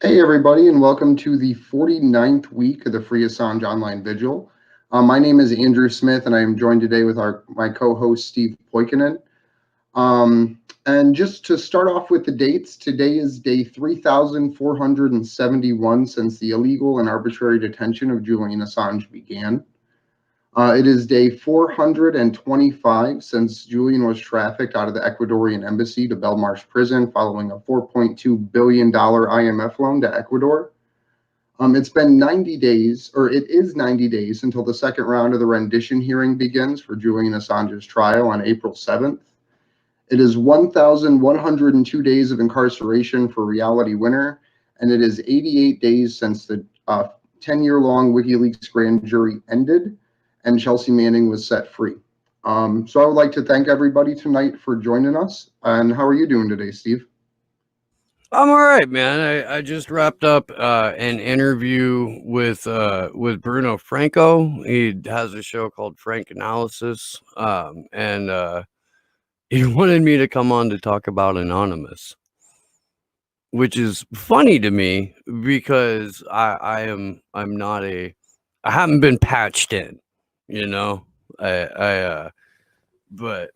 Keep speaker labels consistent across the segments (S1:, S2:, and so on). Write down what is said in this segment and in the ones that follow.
S1: Hey, everybody, and welcome to the 49th week of the Free Assange Online Vigil. My name is Andrew Smith, and I am joined today with my co-host, Steve Poikinen. And just to start off with the dates, today is day 3,471 since the illegal and arbitrary detention of Julian Assange began. It is day 425 since Julian was trafficked out of the Ecuadorian embassy to Belmarsh prison following a $4.2 billion IMF loan to Ecuador. It's been 90 days, or it is 90 days until the second round of the rendition hearing begins for Julian Assange's trial on April 7th. It is 1,102 days of incarceration for Reality Winner, and it is 88 days since the 10-year-long WikiLeaks grand jury ended and Chelsea Manning was set free. So I would like to thank everybody tonight for joining us. And how are you doing today, Steve?
S2: I'm all right, man. I just wrapped up an interview with Bruno Franco. He has a show called Frank Analysis, and he wanted me to come on to talk about Anonymous, which is funny to me because I haven't been patched in, you know. But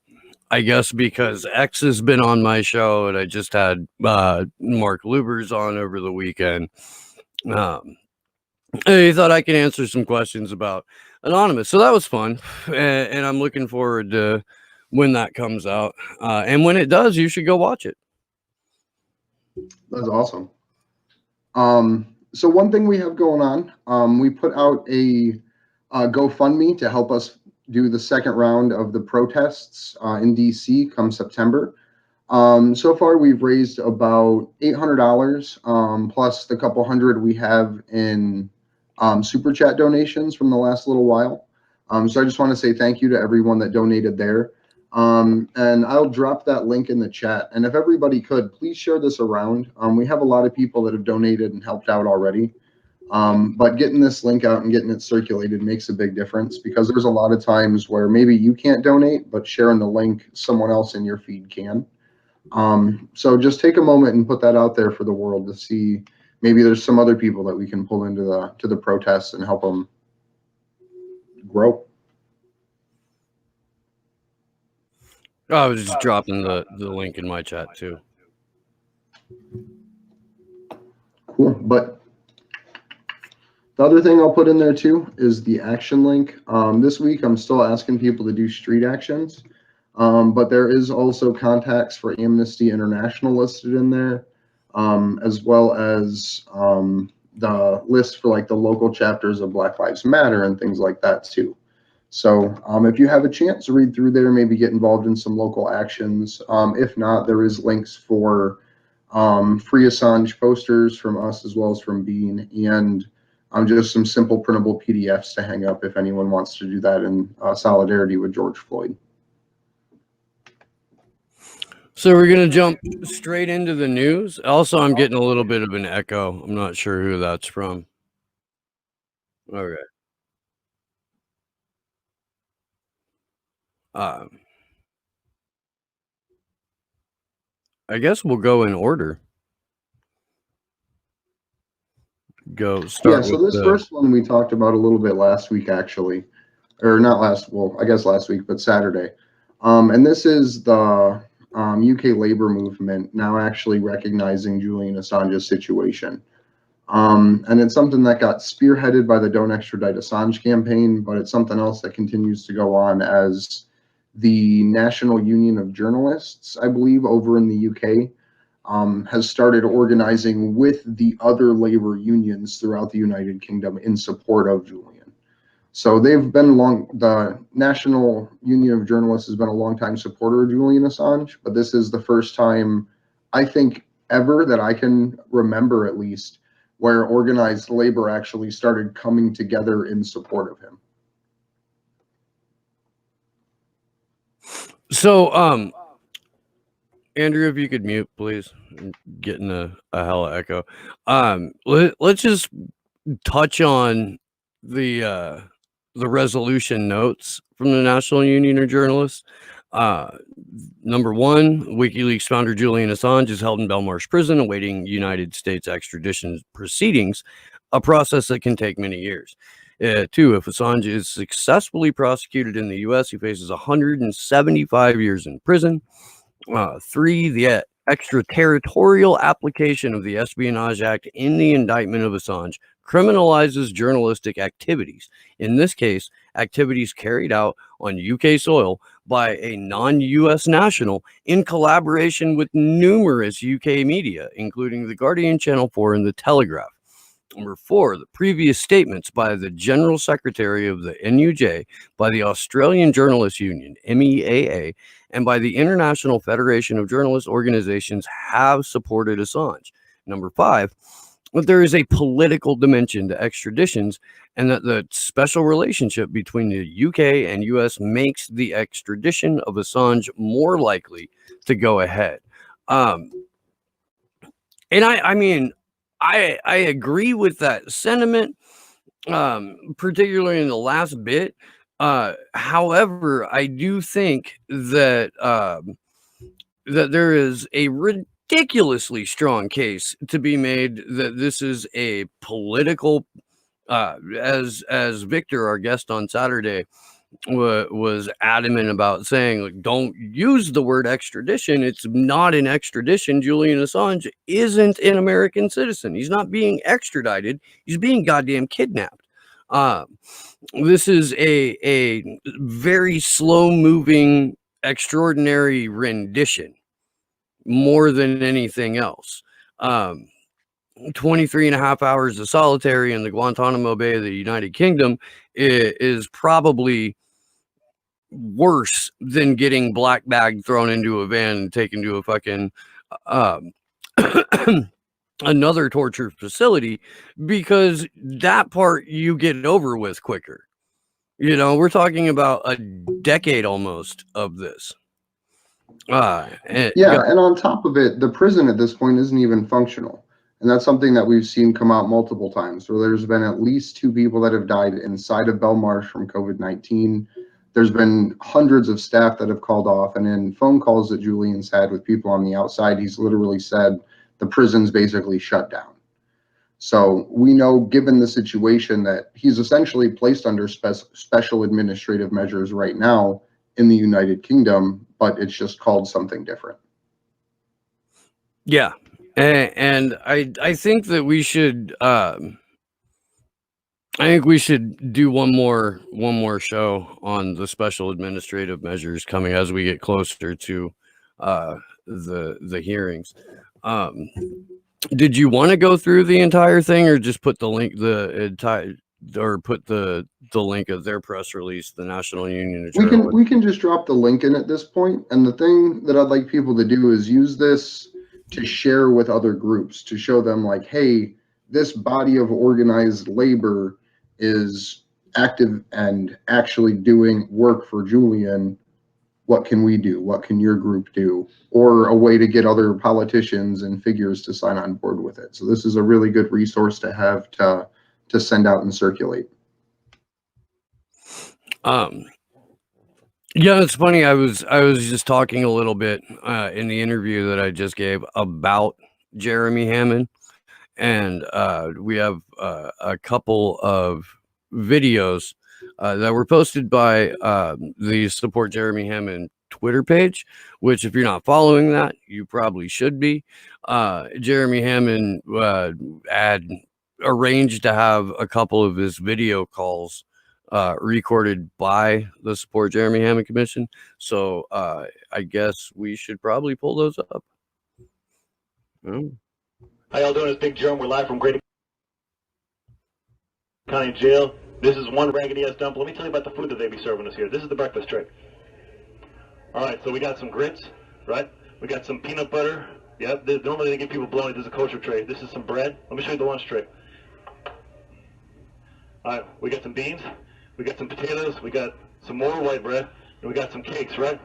S2: I guess because X has been on my show and I just had Mark Lubers on over the weekend. And he thought I could answer some questions about Anonymous. So that was fun. And I'm looking forward to when that comes out. And when it does, you should go watch it.
S1: That's awesome. So one thing we have going on, we put out a GoFundMe to help us do the second round of the protests in DC come September. So far, we've raised about $800 plus the couple hundred we have in super chat donations from the last little while. So I just want to say thank you to everyone that donated there. And I'll drop that link in the chat. And if everybody could, please share this around. We have a lot of people that have donated and helped out already. But getting this link out and getting it circulated makes a big difference because there's a lot of times where maybe you can't donate, but sharing the link, someone else in your feed can. So just take a moment and put that out there for the world to see. Maybe there's some other people that we can pull into the protests and help them grow.
S2: I was just dropping the link in my chat too.
S1: Cool. But the other thing I'll put in there too is the action link. This week I'm still asking people to do street actions, but there is also contacts for Amnesty International listed in there, as well as the list for like the local chapters of Black Lives Matter and things like that too. So if you have a chance to read through there, maybe get involved in some local actions. If not, there is links for free Assange posters from us as well as from Bean, and just some simple printable PDFs to hang up if anyone wants to do that in solidarity with George Floyd.
S2: So we're going to jump straight into the news. Also, I'm getting a little bit of an echo. I'm not sure who that's from. Okay. I guess we'll go in order.
S1: So this first one we talked about a little bit last week, actually, or not last, well, I guess last week, but Saturday. And this is the UK labor movement now actually recognizing Julian Assange's situation. And it's something that got spearheaded by the Don't Extradite Assange campaign, but it's something else that continues to go on as the National Union of Journalists, I believe, over in the UK, has started organizing with the other labor unions throughout the United Kingdom in support of Julian. So they've been the National Union of Journalists has been a longtime supporter of Julian Assange, but this is the first time, I think, ever that I can remember at least, where organized labor actually started coming together in support of him.
S2: So, Andrew, if you could mute, please. I'm getting a hella echo. Let's just touch on the resolution notes from the National Union of Journalists. Number one, WikiLeaks founder Julian Assange is held in Belmarsh prison awaiting United States extradition proceedings, a process that can take many years. Two, if Assange is successfully prosecuted in the U.S., he faces 175 years in prison. Three, the extraterritorial application of the Espionage Act in the indictment of Assange criminalizes journalistic activities. In this case, activities carried out on UK soil by a non-US national in collaboration with numerous UK media, including The Guardian, Channel 4, and The Telegraph. Number four, the previous statements by the General Secretary of the NUJ, by the Australian Journalists Union, MEAA, and by the International Federation of Journalist Organizations have supported Assange. Number five, that there is a political dimension to extraditions and that the special relationship between the UK and US makes the extradition of Assange more likely to go ahead. And I mean, I agree with that sentiment, particularly in the last bit. However, I do think that that there is a ridiculously strong case to be made that this is a political, as Victor, our guest on Saturday, was adamant about saying, like, don't use the word extradition. It's not an extradition. Julian Assange isn't an American citizen. He's not being extradited. He's being goddamn kidnapped. This is a very slow moving, extraordinary rendition more than anything else. 23 and a half hours of solitary in the Guantanamo Bay of the United Kingdom is probably worse than getting black bag thrown into a van and taken to a fucking another torture facility, because that part you get over with quicker. You know, we're talking about a decade almost of this.
S1: And on top of it, the prison at this point isn't even functional. And that's something that we've seen come out multiple times, where there's been at least 2 people that have died inside of Belmarsh from COVID-19. There's been hundreds of staff that have called off, and in phone calls that Julian's had with people on the outside, he's literally said the prison's basically shut down. So we know, given the situation, that he's essentially placed under special administrative measures right now in the United Kingdom, but it's just called something different.
S2: Yeah. And I think that we should do one more show on the special administrative measures coming as we get closer to the hearings. Did you want to go through the entire thing, or just put the link put the link of their press release, the National Union of Journalists?
S1: We can just drop the link in at this point. And the thing that I'd like people to do is use this to share with other groups, to show them, like, hey, this body of organized labor is active and actually doing work for Julian. What can we do? What can your group do? Or a way to get other politicians and figures to sign on board with it. So this is a really good resource to have to send out and circulate.
S2: Yeah, it's funny. I was just talking a little bit in the interview that I just gave about Jeremy Hammond, and we have a couple of videos that were posted by the Support Jeremy Hammond Twitter page, which, if you're not following that, you probably should be. Jeremy Hammond had arranged to have a couple of his video calls recorded by the Support Jeremy Hammond Commission. So I guess we should probably pull those up. Oh.
S3: How y'all doing? It's Big Jerm. We're live from Great County Jail. This is one raggedy ass dump. Let me tell you about the food that they be serving us here. This is the breakfast tray. All right, so we got some grits, right? We got some peanut butter. Yep, normally they give people bologna. This is a kosher tray. This is some bread. Let me show you the lunch tray. All right, we got some beans. We got some potatoes. We got some more white bread. And we got some cakes, right?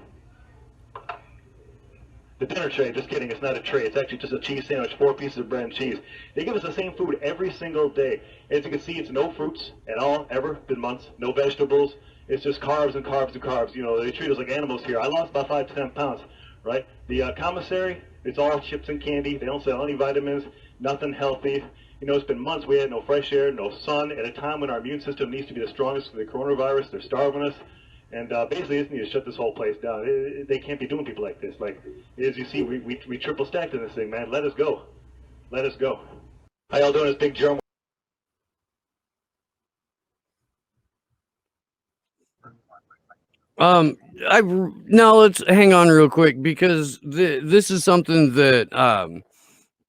S3: The dinner tray, just kidding, it's not a tray. It's actually just a cheese sandwich, 4 pieces of bread and cheese. They give us the same food every single day. As you can see, it's no fruits at all, ever, been months. No vegetables. It's just carbs and carbs and carbs. You know, they treat us like animals here. I lost about 5 to 10 pounds, right? The commissary, it's all chips and candy. They don't sell any vitamins, nothing healthy. You know, it's been months. We had no fresh air, no sun, at a time when our immune system needs to be the strongest for the coronavirus. They're starving us. And basically, they just need to shut this whole place down. They can't be doing people like this. Like, as you see, we triple stacked in this thing, man. Let us go. Let us go. How y'all doing, this big germ?
S2: Now let's hang on real quick, because this is something that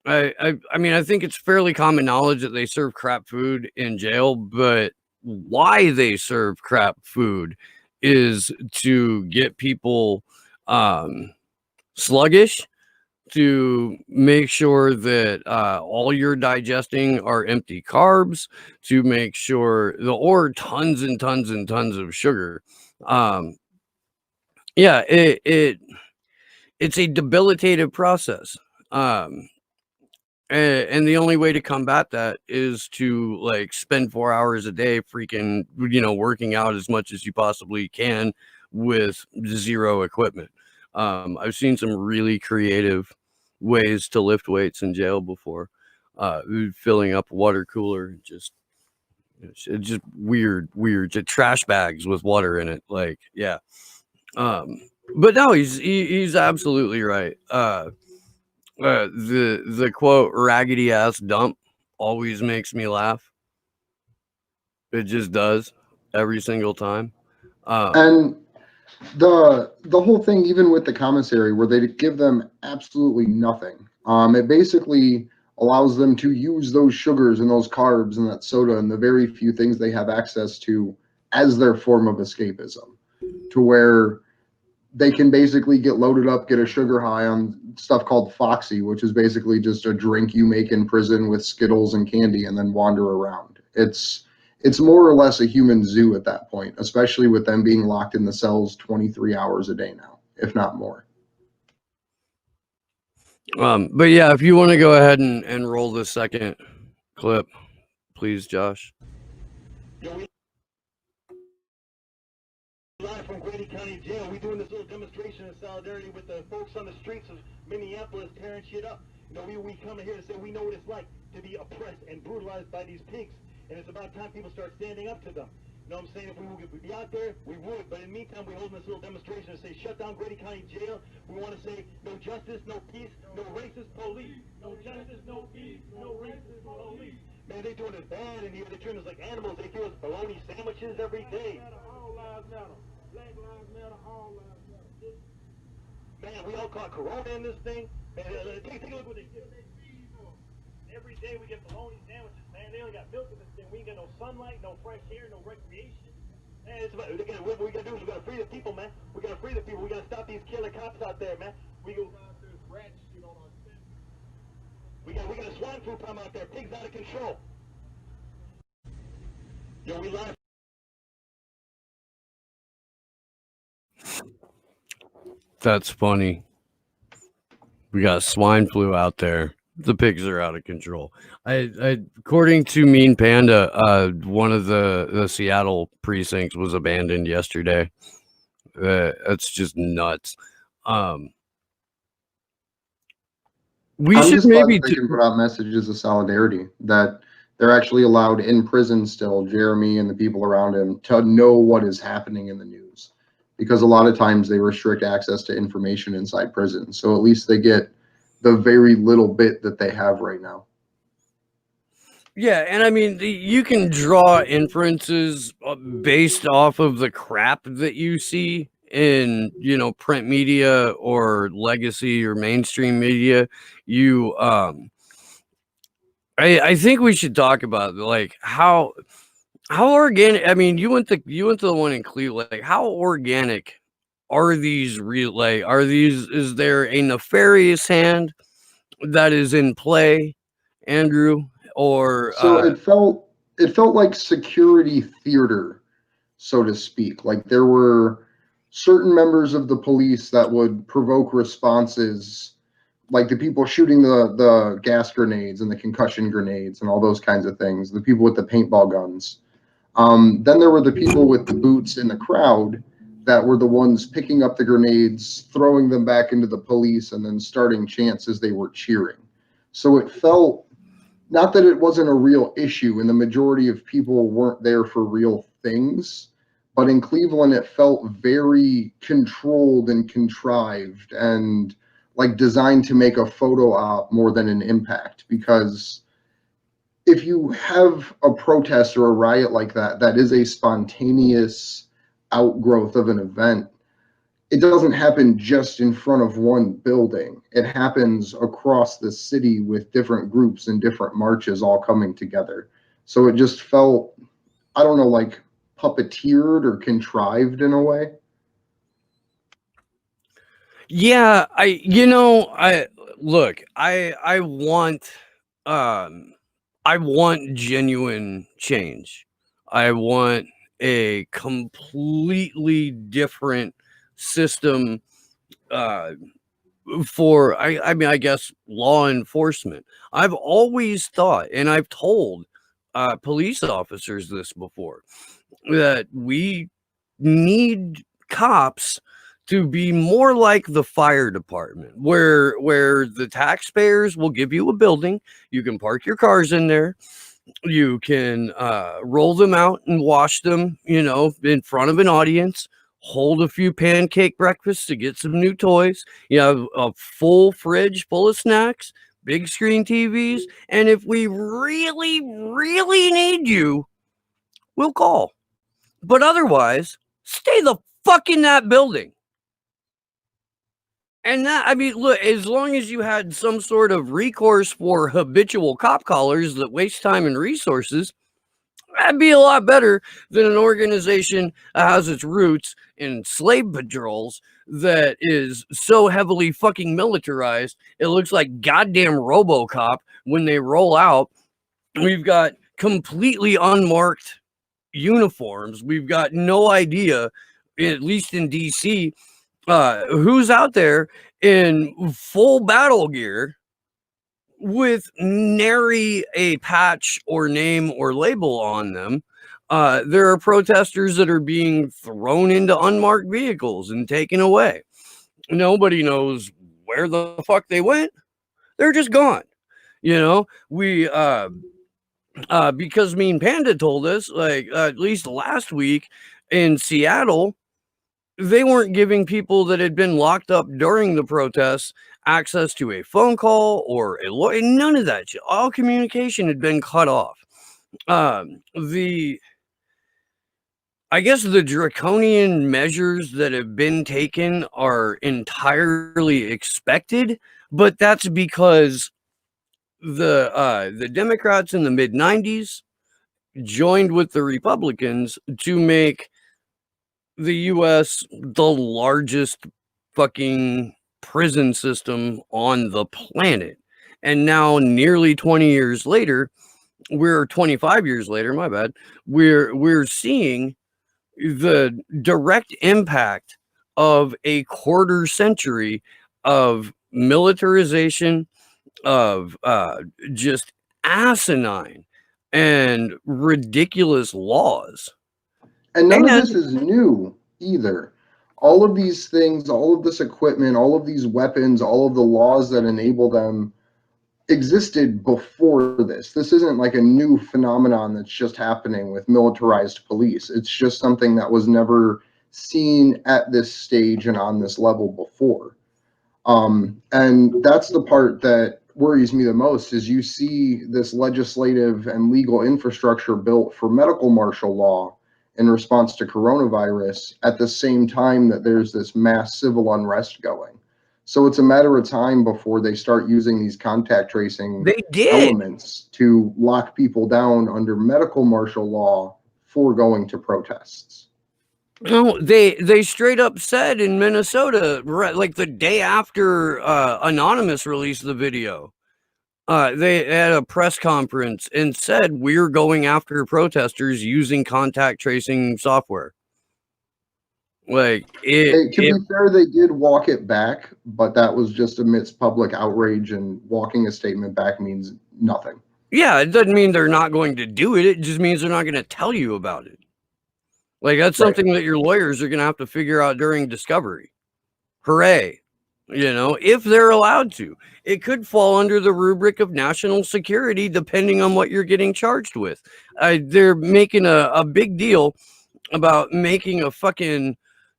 S2: I mean, I think it's fairly common knowledge that they serve crap food in jail, but why they serve crap food is to get people sluggish, to make sure that all you're digesting are empty carbs, to make sure or tons and tons and tons of sugar. Yeah, it's a debilitative process. And the only way to combat that is to like spend 4 hours a day freaking, working out as much as you possibly can with zero equipment. I've seen some really creative ways to lift weights in jail before. Filling up a water cooler, it's just weird, trash bags with water in it. Like, yeah. But no, he's absolutely right. The quote "raggedy ass dump" always makes me laugh. It just does every single time.
S1: And the whole thing, even with the commissary, where they give them absolutely nothing. It basically allows them to use those sugars and those carbs and that soda and the very few things they have access to as their form of escapism, to where they can basically get loaded up, get a sugar high on stuff called Foxy, which is basically just a drink you make in prison with Skittles and candy and then wander around. It's more or less a human zoo at that point, especially with them being locked in the cells 23 hours a day now, if not more.
S2: But yeah, if you want to go ahead and roll the second clip, please, Josh.
S3: Live from Grady County Jail, we're doing this little demonstration in solidarity with the folks on the streets of Minneapolis tearing shit up. You know, we come here to say we know what it's like to be oppressed and brutalized by these pigs, and it's about time people start standing up to them. You know what I'm saying? If we would be out there, we would. But in the meantime, we're holding this little demonstration to say, shut down Grady County Jail. We want to say, no justice, no peace, no racist police. No justice, no peace, no racist police. Man, they're doing it bad in here. They're treating us like animals. They give us bologna sandwiches every day. All lives matter. Black lives matter. All lives matter. Man, we all caught corona in this thing. Man, take a look what they do. Every day we get bologna sandwiches, man. They only got milk in this thing. We ain't got no sunlight, no fresh air, no recreation. Man, it's about, what we gotta do is we gotta free the people, man. We gotta free the people. We gotta stop these killer cops out there, man. We go out there, rats, you know. We got a swine flu problem out there. Pigs out of control. Yo, we live.
S2: That's funny. We got swine flu out there. The pigs are out of control. According to Mean Panda, one of the Seattle precincts was abandoned yesterday. That's just nuts. We
S1: I'm
S2: should
S1: just
S2: maybe
S1: glad they can put out messages of solidarity, that they're actually allowed in prison still, Jeremy and the people around him, to know what is happening in the news. Because a lot of times they restrict access to information inside prison. So at least they get the very little bit that they have right now.
S2: Yeah, and I mean, you can draw inferences based off of the crap that you see in, print media or legacy or mainstream media. I think we should talk about like how organic. I mean, you went to the one in Cleveland. Like, how organic are these real? Like, is there a nefarious hand that is in play, Andrew? Or
S1: so it felt like security theater, so to speak. Like there were certain members of the police that would provoke responses, like the people shooting the gas grenades and the concussion grenades and all those kinds of things, the people with the paintball guns. Then there were the people with the boots in the crowd that were the ones picking up the grenades, throwing them back into the police, and then starting chants as they were cheering. So it felt, not that it wasn't a real issue, and the majority of people weren't there for real things, but in Cleveland it felt very controlled and contrived and like designed to make a photo op more than an impact. Because if you have a protest or a riot like that, that is a spontaneous outgrowth of an event. It doesn't happen just in front of one building. It happens across the city with different groups and different marches all coming together. So it just felt, I don't know, like puppeteered or contrived in a way.
S2: Yeah, I look, I want genuine change. I want a completely different system for I mean, I guess law enforcement. I've always thought, and I've told police officers this before, that we need cops to be more like the fire department, where the taxpayers will give you a building, you can park your cars in there, you can roll them out and wash them, in front of an audience, hold a few pancake breakfasts to get some new toys, you have a full fridge full of snacks, big screen TVs, and if we really, really need you, we'll call. But otherwise, stay the fuck in that building. And that, I mean, look, as long as you had some sort of recourse for habitual cop callers that waste time and resources, that'd be a lot better than an organization that has its roots in slave patrols that is so heavily fucking militarized, it looks like goddamn RoboCop when they roll out. We've got completely unmarked uniforms. We've got no idea, at least in DC, who's out there in full battle gear with nary a patch or name or label on them. There are protesters that are being thrown into unmarked vehicles and taken away. Nobody knows where the fuck they went. They're just gone. We because Mean Panda told us, like, at least last week in Seattle, they weren't giving people that had been locked up during the protests access to a phone call or a lawyer. None of that shit. All communication had been cut off. I guess the draconian measures that have been taken are entirely expected, but that's because the Democrats in the mid-90s joined with the Republicans to make the US the largest fucking prison system on the planet. And now, nearly 20 years later, we're 25 years later, my bad, we're seeing the direct impact of a quarter century of militarization, of just asinine and ridiculous laws.
S1: And none of this is new either. All of these things, all of this equipment, all of these weapons, all of the laws that enable them existed before this. This isn't like a new phenomenon that's just happening with militarized police. It's just something that was never seen at this stage and on this level before. And that's the part that worries me the most, is you see this legislative and legal infrastructure built for medical martial law in response to coronavirus at the same time that there's this mass civil unrest going. So it's a matter of time before they start using these contact tracing elements to lock people down under medical martial law for going to protests.
S2: No, they straight up said in Minnesota, like the day after Anonymous released the video, they had a press conference and said, we're going after protesters using contact tracing software. Like,
S1: to be fair, they did walk it back, but that was just amidst public outrage, and walking a statement back means nothing.
S2: Yeah, it doesn't mean they're not going to do it. It just means they're not going to tell you about it. Like, that's
S1: Right.
S2: something that your lawyers are going to have to figure out during discovery. Hooray. You know, if they're allowed to. It could fall under the rubric of national security, depending on what you're getting charged with. They're making a big deal about making a fucking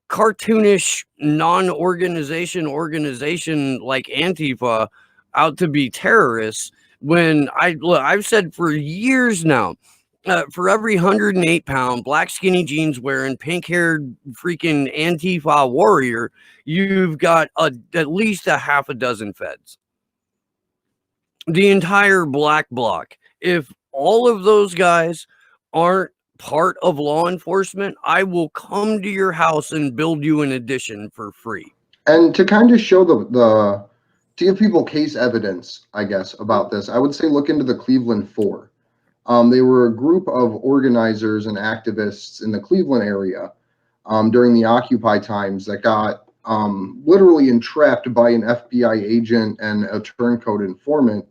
S2: cartoonish non-organization organization like Antifa out to be terrorists, when I've said for years now, for every 108-pound black skinny jeans wearing pink haired freaking Antifa warrior, you've got at least a half a dozen feds. The entire black bloc. If all of those guys aren't part of law enforcement, I will come to your house and build you an addition for free.
S1: And to kind of show to give people case evidence, I guess, about this, I would say look into the Cleveland Four. They were a group of organizers and activists in the Cleveland area during the Occupy times that got literally entrapped by an FBI agent and a turncoat informant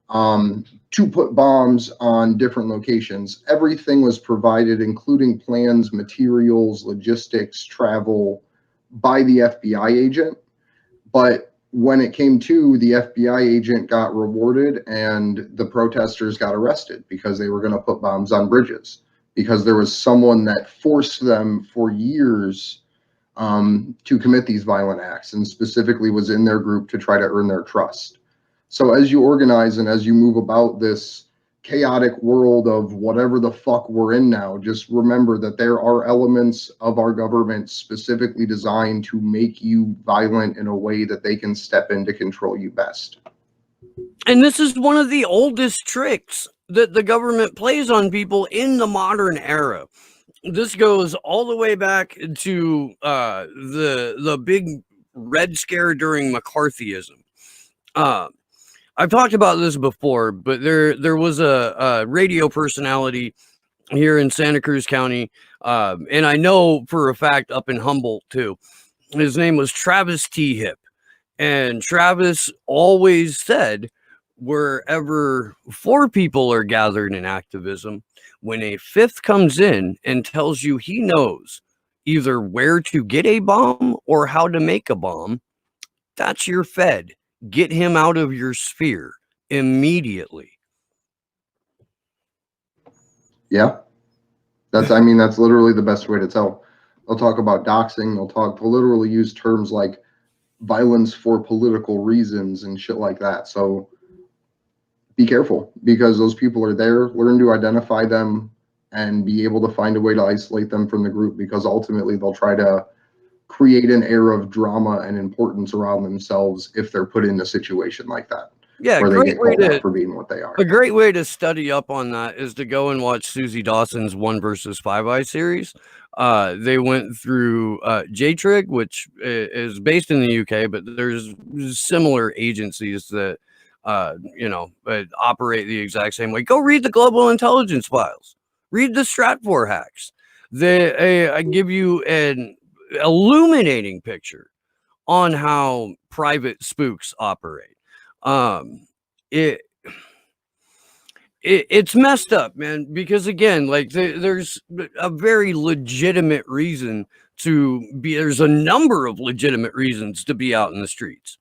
S1: to put bombs on different locations. Everything was provided, including plans, materials, logistics, travel, by the FBI agent. But when it came to, the FBI agent got rewarded and the protesters got arrested because they were going to put bombs on bridges, because there was someone that forced them for years to commit these violent acts, and specifically was in their group to try to earn their trust. So as you organize and as you move about this chaotic world of whatever the fuck we're in now, just remember that there are elements of our government specifically designed to make you violent in a way that they can step in to control you best.
S2: And this is one of the oldest tricks that the government plays on people in the modern era. This goes all the way back to the big Red Scare during McCarthyism. I've talked about this before, but there was a radio personality here in Santa Cruz County, and I know for a fact up in Humboldt too. His name was Travis T. Hip, and Travis always said, wherever 4 people are gathered in activism, when a 5th comes in and tells you he knows either where to get a bomb or how to make a bomb, that's your Fed. Get him out of your sphere immediately.
S1: Yeah. That's literally the best way to tell. They'll talk about doxing. They'll literally use terms like violence for political reasons and shit like that. So be careful, because those people are there. Learn to identify them and be able to find a way to isolate them from the group, because ultimately they'll try to create an air of drama and importance around themselves if they're put in a situation like that.
S2: Yeah,
S1: where they get called out for being what they are.
S2: A great way to study up on that is to go and watch Susie Dawson's 1 versus 5 Eye series. They went through J-Trig, which is based in the UK, but there's similar agencies that operate the exact same way. Go read the Global Intelligence Files. Read the Stratfor hacks. They give you an illuminating picture on how private spooks operate. It's messed up, man, because again, like there's a very legitimate reason to be, there's a number of legitimate reasons to be out in the streets.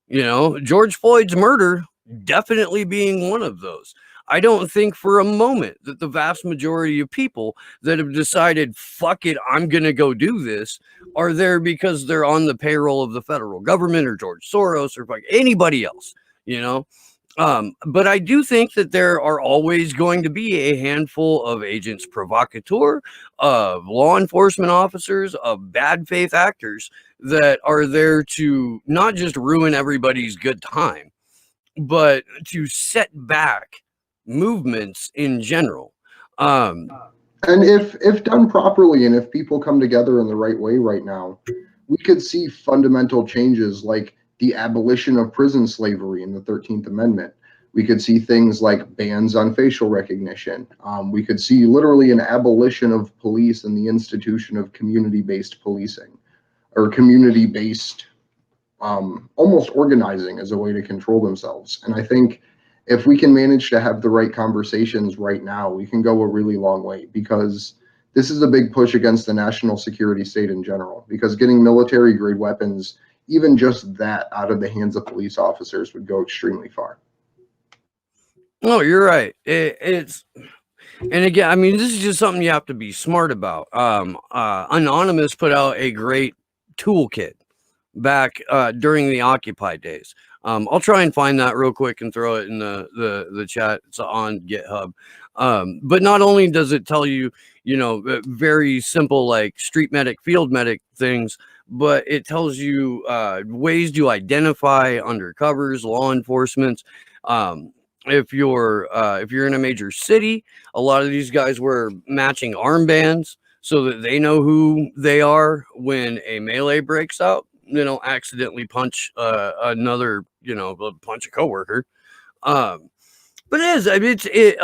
S2: You know, George Floyd's murder definitely being one of those. I don't think for a moment that the vast majority of people that have decided, fuck it, I'm going to go do this, are there because they're on the payroll of the federal government or George Soros or anybody else, you know? But I do think that there are always going to be a handful of agents provocateur, of law enforcement officers, of bad faith actors that are there to not just ruin everybody's good time, but to set back movements in general.
S1: And if done properly, and if people come together in the right way right now, we could see fundamental changes like the abolition of prison slavery in the 13th Amendment. We could see things like bans on facial recognition. We could see literally an abolition of police and the institution of community-based policing, or community-based almost organizing as a way to control themselves. And I think if we can manage to have the right conversations right now, we can go a really long way, because this is a big push against the national security state in general, because getting military grade weapons, even just that, out of the hands of police officers would go extremely far.
S2: No, you're right. It's, and again, I mean, this is just something you have to be smart about. Anonymous put out a great toolkit back during the Occupy days. I'll try and find that real quick and throw it in the chat. It's on GitHub. But not only does it tell you, very simple like street medic, field medic things, but it tells you ways to identify undercovers, law enforcement. If you're in a major city, a lot of these guys wear matching armbands so that they know who they are when a melee breaks out. They don't accidentally punch another, punch a coworker. But it is. I mean,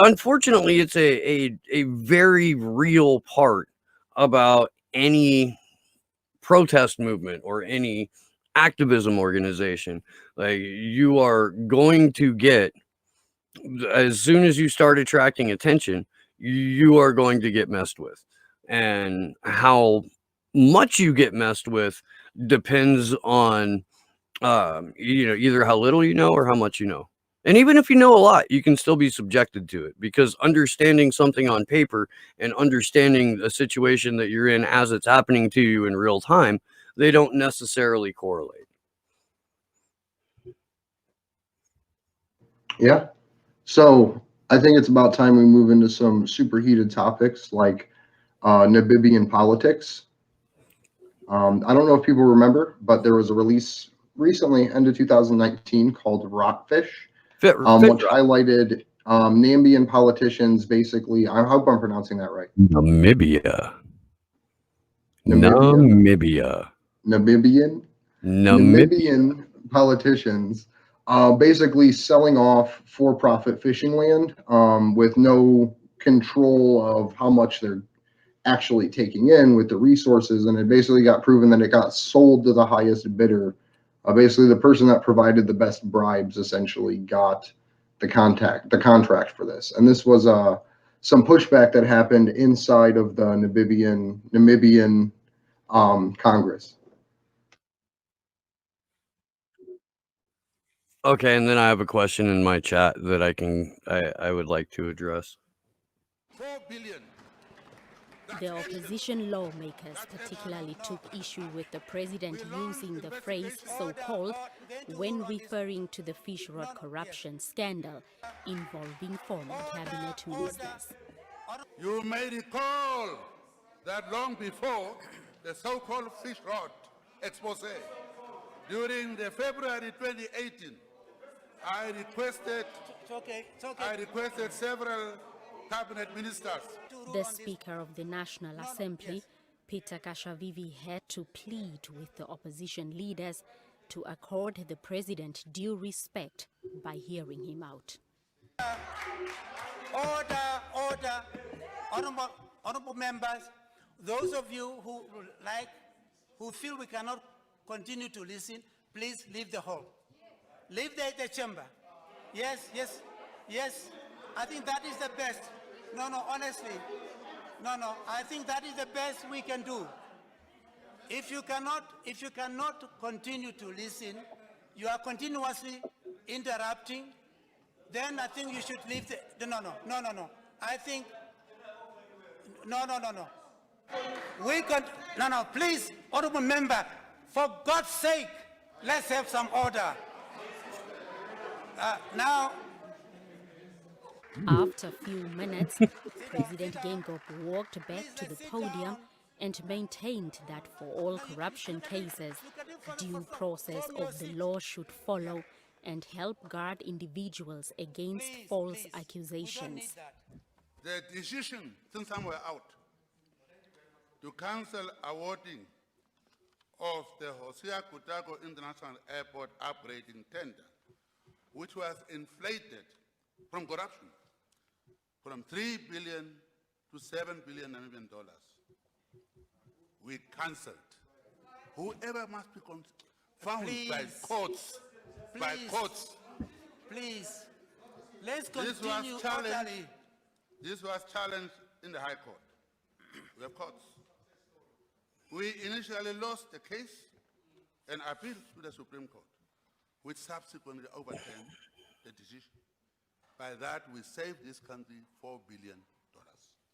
S2: unfortunately, it's a very real part about any protest movement or any activism organization. Like, you are going to get, as soon as you start attracting attention, you are going to get messed with. And how much you get messed with depends on, either how little you know or how much you know. And even if you know a lot, you can still be subjected to it, because understanding something on paper and understanding a situation that you're in as it's happening to you in real time, they don't necessarily correlate.
S1: Yeah. So I think it's about time we move into some superheated topics like Namibian politics. I don't know if people remember, but there was a release recently, end of 2019, called Rockfish, which highlighted Namibian politicians. Basically, I hope I'm pronouncing that right.
S2: Namibia.
S1: Namibian politicians basically selling off for-profit fishing land with no control of how much they're actually taking in with the resources, and it basically got proven that it got sold to the highest bidder. Basically, the person that provided the best bribes essentially got the contract for this, and this was some pushback that happened inside of the Namibian Congress.
S2: Okay, and then I have a question in my chat that I would like to address.
S4: 4 billion.
S5: The opposition lawmakers particularly took issue with the president using the phrase so-called when referring to the fish rod corruption scandal involving former cabinet ministers.
S4: You may recall that long before the so-called fish rod expose, during the February 2018, I requested several cabinet ministers.
S5: The Speaker of the National Assembly, Peter Kashavivi, had to plead with the opposition leaders to accord the president due respect by hearing him out.
S6: Order, honorable members, those of you who feel we cannot continue to listen, please leave the hall. Leave the chamber. Yes. I think that is the best. No, honestly. No, I think that is the best we can do. If you cannot continue to listen, you are continuously interrupting, then I think you should leave the, no. I think, no. Please, honorable member, for God's sake, let's have some order. Now.
S5: After a few minutes, President Geingob walked back to the podium and maintained that for all corruption cases, due process of the law should follow and help guard individuals against false accusations.
S4: The decision, since we were out, to cancel awarding of the Hosea Kutako International Airport operating tender, which was inflated from corruption, from 3 billion to 7 billion Namibian dollars. We cancelled. Whoever must be found by courts,
S6: Please. Let's
S4: This
S6: continue
S4: was challenged.
S6: orderly.
S4: This was challenged in the High Court. We have courts. We initially lost the case and appealed to the Supreme Court, which subsequently overturned the decision. By that, we saved this country $4 billion.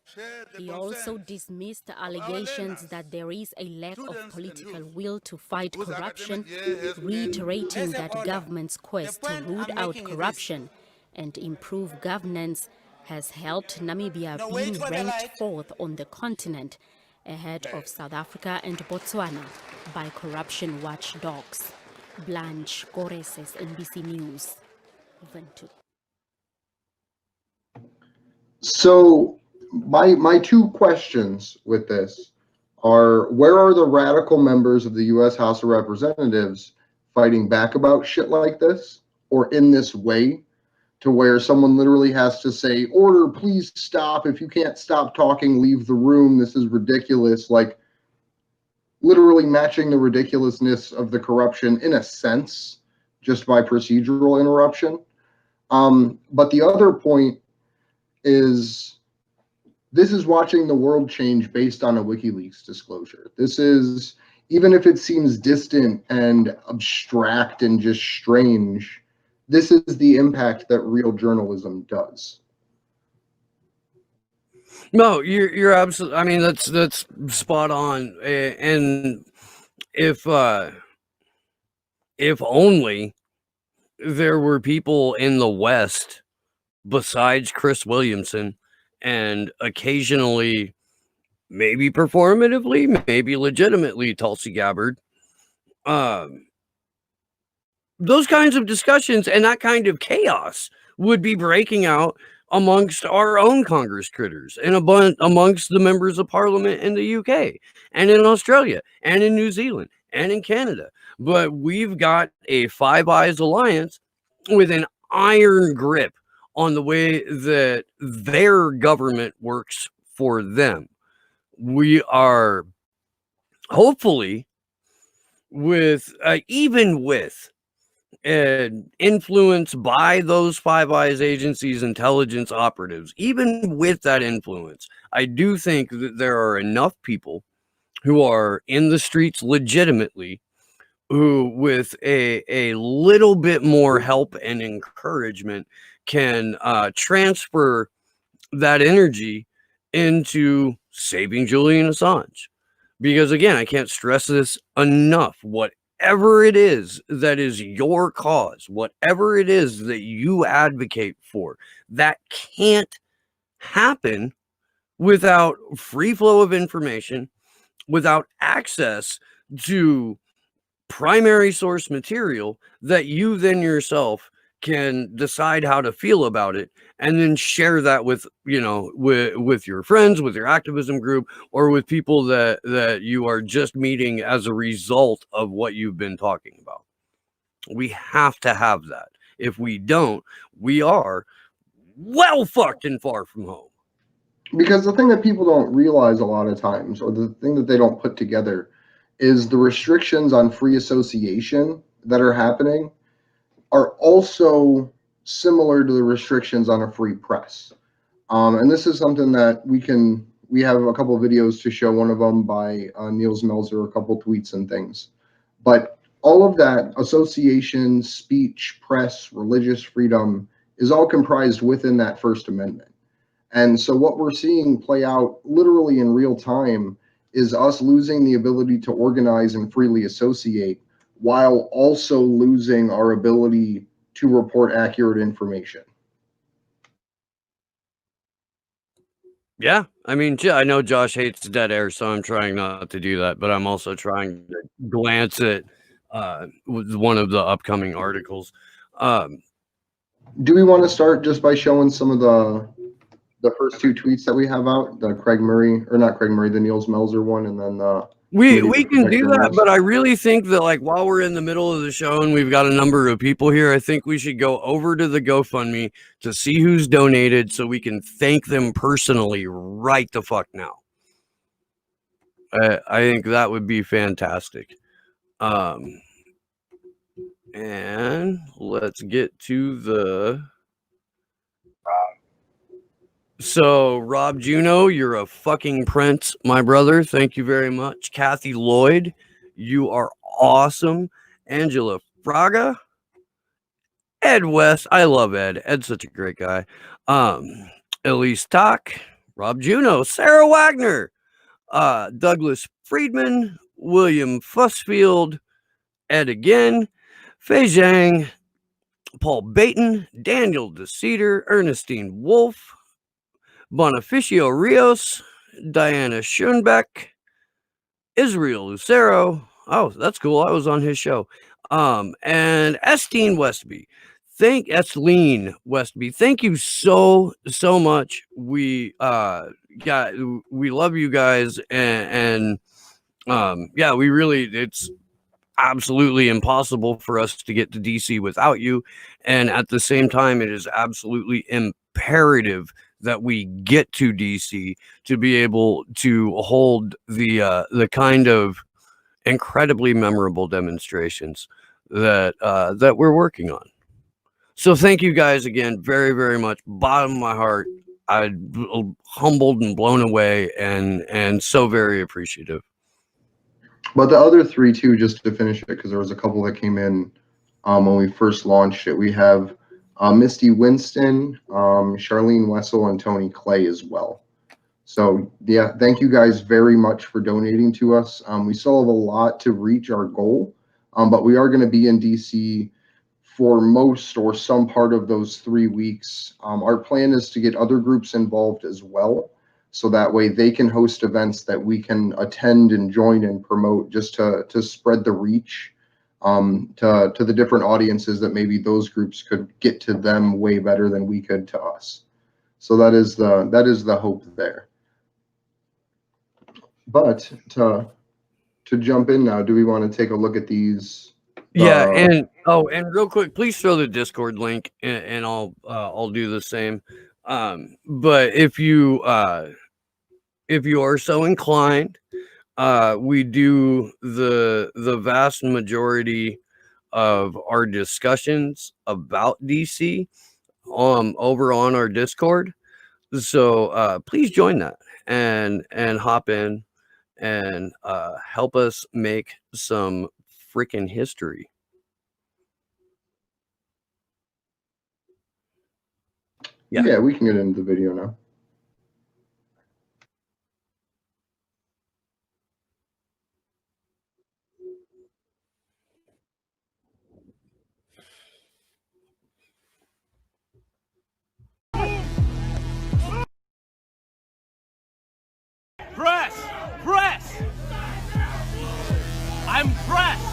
S4: Share the
S5: He also
S4: concerns
S5: dismissed the
S4: our
S5: allegations
S4: learners,
S5: that there is a lack of
S4: students and
S5: political
S4: youth
S5: will to fight
S4: whose
S5: corruption,
S4: academic year has been
S5: reiterating
S6: Let's
S5: that
S6: order.
S5: government's quest
S6: The
S5: to
S6: point
S5: root
S6: I'm
S5: out
S6: making is this.
S5: corruption and improve governance has helped Namibia
S6: Now wait
S5: being
S6: for the
S5: ranked
S6: light.
S5: fourth on the continent, ahead of South Africa and Botswana by corruption watchdogs. Blanche Goreses, NBC News. Even to
S1: So my two questions with this are, where are the radical members of the U.S. House of Representatives fighting back about shit like this, or in this way, to where someone literally has to say, order, please stop. If you can't stop talking, leave the room. This is ridiculous. Like, literally matching the ridiculousness of the corruption in a sense, just by procedural interruption. But the other point is, this is watching the world change based on a WikiLeaks disclosure. This is, even if it seems distant and abstract and just strange, this is the impact that real journalism does.
S2: No, you're absolutely. I mean, that's spot on. And if only there were people in the West besides Chris Williamson, and occasionally, maybe performatively, maybe legitimately, Tulsi Gabbard, those kinds of discussions and that kind of chaos would be breaking out amongst our own Congress critters and amongst the members of Parliament in the UK and in Australia and in New Zealand and in Canada. But we've got a Five Eyes alliance with an iron grip on the way that their government works for them. We are hopefully even with influence by those Five Eyes agencies, intelligence operatives, even with that influence, I do think that there are enough people who are in the streets legitimately, who with a little bit more help and encouragement can transfer that energy into saving Julian Assange. Because again, I can't stress this enough. Whatever it is that is your cause, whatever it is that you advocate for, that can't happen without free flow of information, without access to primary source material that you then yourself can decide how to feel about it, and then share that with, with your friends, with your activism group, or with people that you are just meeting as a result of what you've been talking about. We have to have that. If we don't, we are well fucked and far from home.
S1: Because the thing that people don't realize a lot of times, or the thing that they don't put together, is the restrictions on free association that are happening are also similar to the restrictions on a free press. And this is something that we have a couple of videos to show, one of them by Niels Melzer, a couple tweets and things. But all of that association, speech, press, religious freedom is all comprised within that First Amendment. And so what we're seeing play out literally in real time is us losing the ability to organize and freely associate, while also losing our ability to report accurate information.
S2: Yeah, I mean, I know Josh hates dead air, so I'm trying not to do that, but I'm also trying to glance at one of the upcoming articles.
S1: Do we want to start just by showing some of the first two tweets that we have out, the the Niels Melzer one, and then
S2: we can do that, but I really think that, like, while we're in the middle of the show and we've got a number of people here, I think we should go over to the GoFundMe to see who's donated so we can thank them personally right the fuck now. I think that would be fantastic. And let's get to the So, Rob Juno, you're a fucking prince, my brother. Thank you very much. Kathy Lloyd, you are awesome. Angela Fraga, Ed West, I love Ed. Ed's such a great guy. Elise Tock, Rob Juno, Sarah Wagner, Douglas Friedman, William Fussfield, Ed again, Fei Zhang, Paul Baton, Daniel DeCeter, Ernestine Wolf, Bonificio Rios, Diana Schoenbeck, Israel Lucero. Oh, that's cool. I was on his show. And Estine Westby. Esleen Westby. Thank you so much. We we love you guys, and yeah, we really, it's absolutely impossible for us to get to DC without you, and at the same time, it is absolutely imperative that we get to DC to be able to hold the kind of incredibly memorable demonstrations that that we're working on. So thank you guys again very, very much. Bottom of my heart, I'm humbled and blown away, and so very appreciative.
S1: But the other three too, just to finish it, because there was a couple that came in when we first launched it. We have Misty Winston, Charlene Wessel, and Tony Clay as well. So yeah, thank you guys very much for donating to us. We still have a lot to reach our goal, but we are going to be in DC for most or some part of those 3 weeks. Our plan is to get other groups involved as well, so that way they can host events that we can attend and join and promote, just to spread the reach to the different audiences that maybe those groups could get to them way better than we could to us. So that is the hope there. But to jump in now, do we want to take a look at these?
S2: Yeah, and real quick, please throw the Discord link, and I'll do the same. But if you are so inclined, we do the vast majority of our discussions about DC over on our Discord. So please join that and hop in and help us make some freaking history.
S1: Yeah, we can get into the video now.
S7: Press! I'm pressed!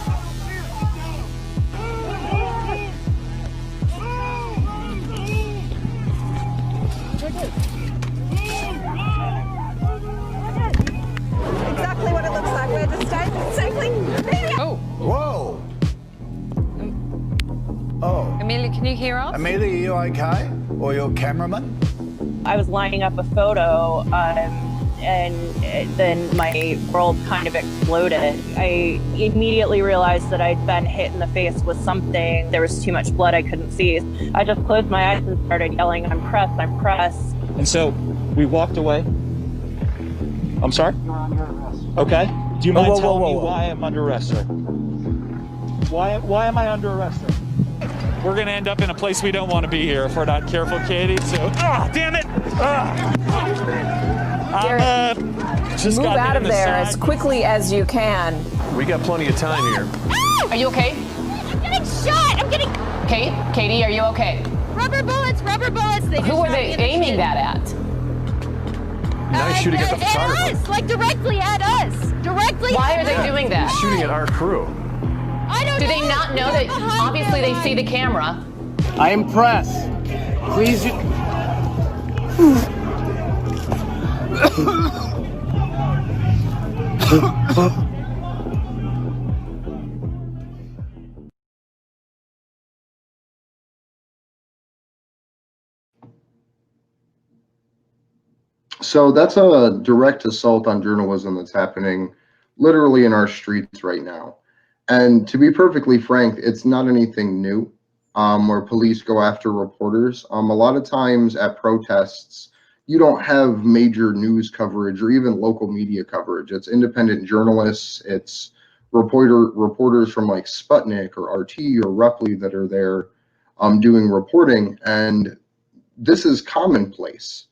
S8: Exactly what it looks like. We're just staying safely.
S9: Oh.
S10: Whoa! Oh.
S9: Amelia, can you hear us?
S10: Amelia, are you okay? Or your cameraman?
S8: I was lining up a photo, and then my world kind of exploded. I immediately realized that I'd been hit in the face with something. There was too much blood I couldn't see. I just closed my eyes and started yelling, I'm pressed, I'm pressed.
S11: And so we walked away. I'm sorry?
S12: You're under arrest.
S11: Okay. Do you mind telling me why I'm under arrest, sir? Why am I under arrest, sir?
S7: We're gonna end up in a place we don't want to be here if we're not careful, Katie, so... damn it!
S8: Just move out of there as quickly as you can.
S12: We got plenty of time here.
S9: Are you okay?
S8: I'm getting shot! I'm getting...
S9: Katie, are you okay?
S8: Rubber bullets!
S9: Who are they aiming that at?
S12: Nice shooting at the photographer.
S8: At us! Like directly at us! Directly
S9: Why are they doing that?
S12: Shooting at our crew.
S8: I don't
S9: Do
S8: know.
S9: they not know that obviously they see the camera?
S7: I am pressed. Please...
S1: So that's a direct assault on journalism that's happening literally in our streets right now. And to be perfectly frank, it's not anything new where police go after reporters. A lot of times at protests, you don't have major news coverage or even local media coverage. It's independent journalists, it's reporters from like Sputnik or RT or Ripley that are there doing reporting, and this is commonplace.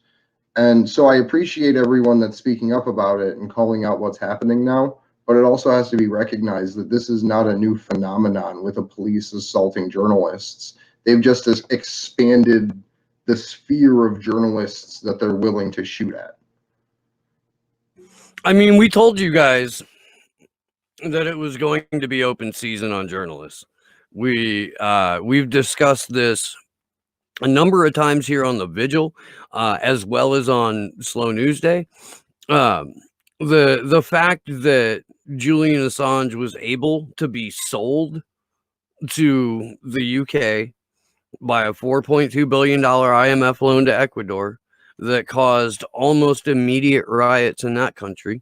S1: And so I appreciate everyone that's speaking up about it and calling out what's happening now, but it also has to be recognized that this is not a new phenomenon with the police assaulting journalists. They've just expanded the sphere of journalists that they're willing to shoot at.
S2: I mean, we told you guys that it was going to be open season on journalists. We've discussed this a number of times here on the Vigil, as well as on Slow News Day. The fact that Julian Assange was able to be sold to the UK by a $4.2 billion IMF loan to Ecuador that caused almost immediate riots in that country.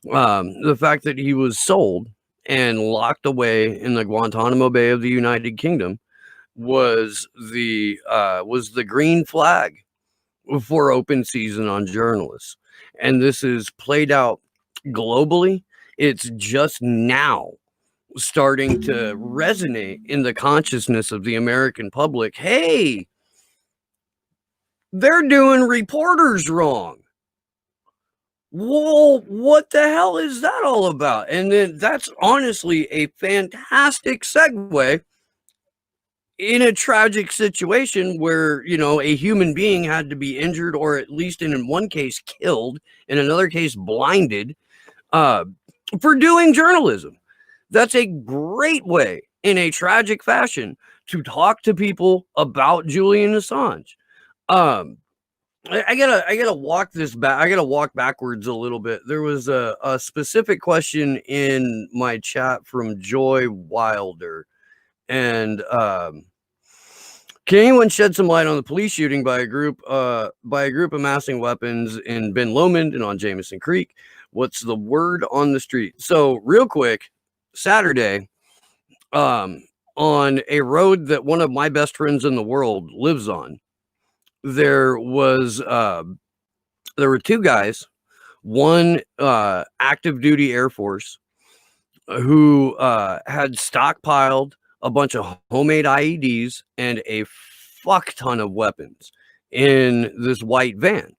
S2: The fact that he was sold and locked away in the Guantanamo Bay of the United Kingdom was the green flag for open season on journalists. And this is played out globally. It's just now starting to resonate in the consciousness of the American public. Hey, they're doing reporters wrong. Whoa, what the hell is that all about? And then that's honestly a fantastic segue in a tragic situation where, you know, a human being had to be injured, or at least in one case killed, in another case blinded, for doing journalism. That's a great way, in a tragic fashion, to talk to people about Julian Assange. I gotta walk this back. I gotta walk backwards a little bit. There was a specific question in my chat from Joy Wilder, and can anyone shed some light on the police shooting by a group amassing weapons in Ben Lomond and on Jameson Creek? What's the word on the street? So real quick, Saturday, on a road that one of my best friends in the world lives on, there were two guys, one active duty Air Force who had stockpiled a bunch of homemade IEDs and a fuck ton of weapons in this white van.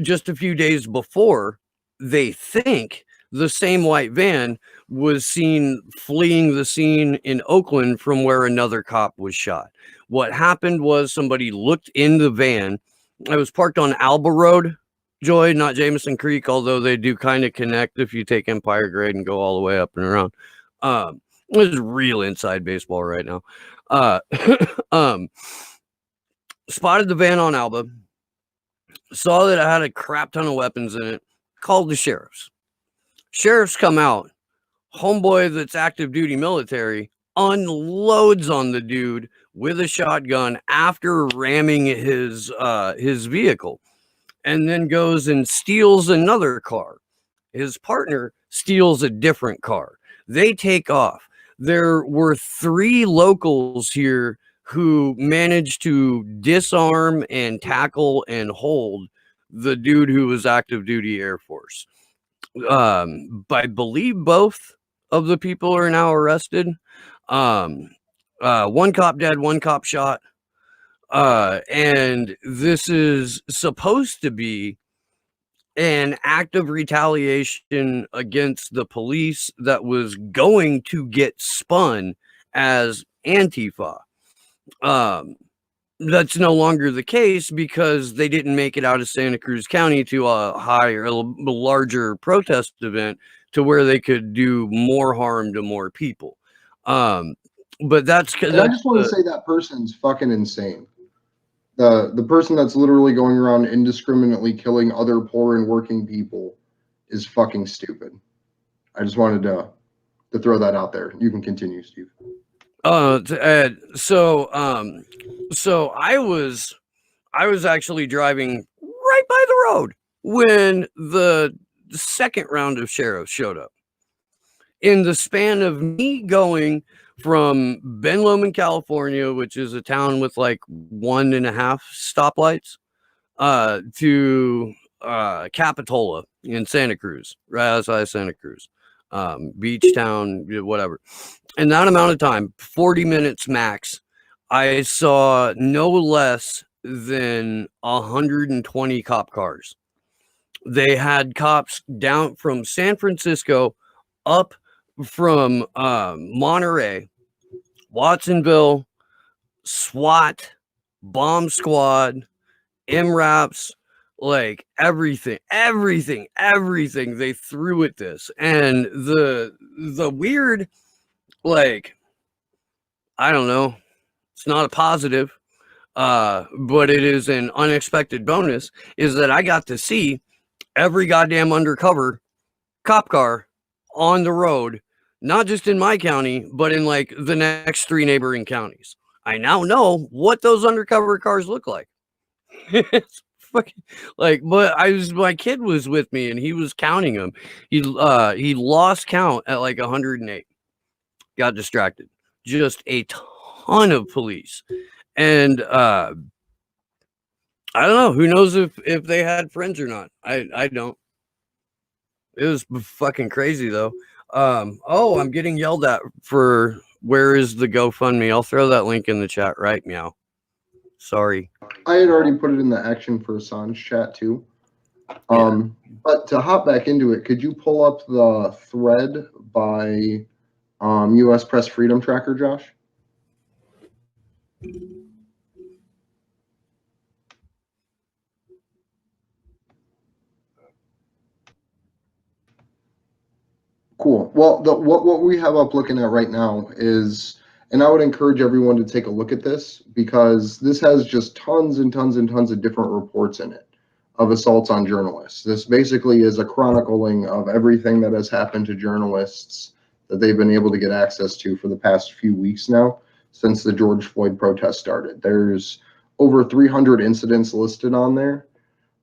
S2: Just a few days before, they think the same white van was seen fleeing the scene in Oakland from where another cop was shot. What happened was somebody looked in the van. I was parked on Alba Road, Joy, not Jameson Creek, although they do kind of connect if you take Empire Grade and go all the way up and around. This is real inside baseball right now. Spotted the van on Alba, saw that it had a crap ton of weapons in it, called the sheriffs. Sheriffs come out. Homeboy that's active duty military unloads on the dude with a shotgun after ramming his vehicle, and then goes and steals another car. His partner steals a different car. They take off. There were 3 locals here who managed to disarm and tackle and hold the dude who was active duty Air Force. I believe both of the people are now arrested. One cop dead, one cop shot. And this is supposed to be an act of retaliation against the police that was going to get spun as Antifa. That's no longer the case because they didn't make it out of Santa Cruz County to a larger protest event to where they could do more harm to more people. But that's
S1: I just want to say that person's fucking insane. The person that's literally going around indiscriminately killing other poor and working people is fucking stupid. I just wanted to throw that out there. You can continue, Steve.
S2: So I was actually driving right by the road when the second round of sheriffs showed up. In the span of me going from Ben Lomond, California, which is a town with like 1.5 stoplights, to Capitola in Santa Cruz, right outside Santa Cruz, beach town, whatever. In that amount of time, 40 minutes max, I saw no less than 120 cop cars. They had cops down from San Francisco up from Monterey, Watsonville, SWAT, bomb squad, MRAPs, like everything they threw at this. And the weird, like, I don't know, it's not a positive, but it is an unexpected bonus, is that I got to see every goddamn undercover cop car on the road, not just in my county, but in like the next 3 neighboring counties. I now know what those undercover cars look like. It's fucking like, but my kid was with me and he was counting them. He lost count at like 108. Got distracted. Just a ton of police. And I don't know, who knows if they had friends or not. I don't. It was fucking crazy though. Oh, I'm getting yelled at for where is the GoFundMe. I'll throw that link in the chat right now. Sorry.
S1: I had already put it in the Action for Assange chat too. But to hop back into it, could you pull up the thread by U.S. Press Freedom Tracker, Josh? Cool. Well, what we have up looking at right now is, and I would encourage everyone to take a look at this because this has just tons and tons and tons of different reports in it of assaults on journalists. This basically is a chronicling of everything that has happened to journalists that they've been able to get access to for the past few weeks now since the George Floyd protest started. There's over 300 incidents listed on there.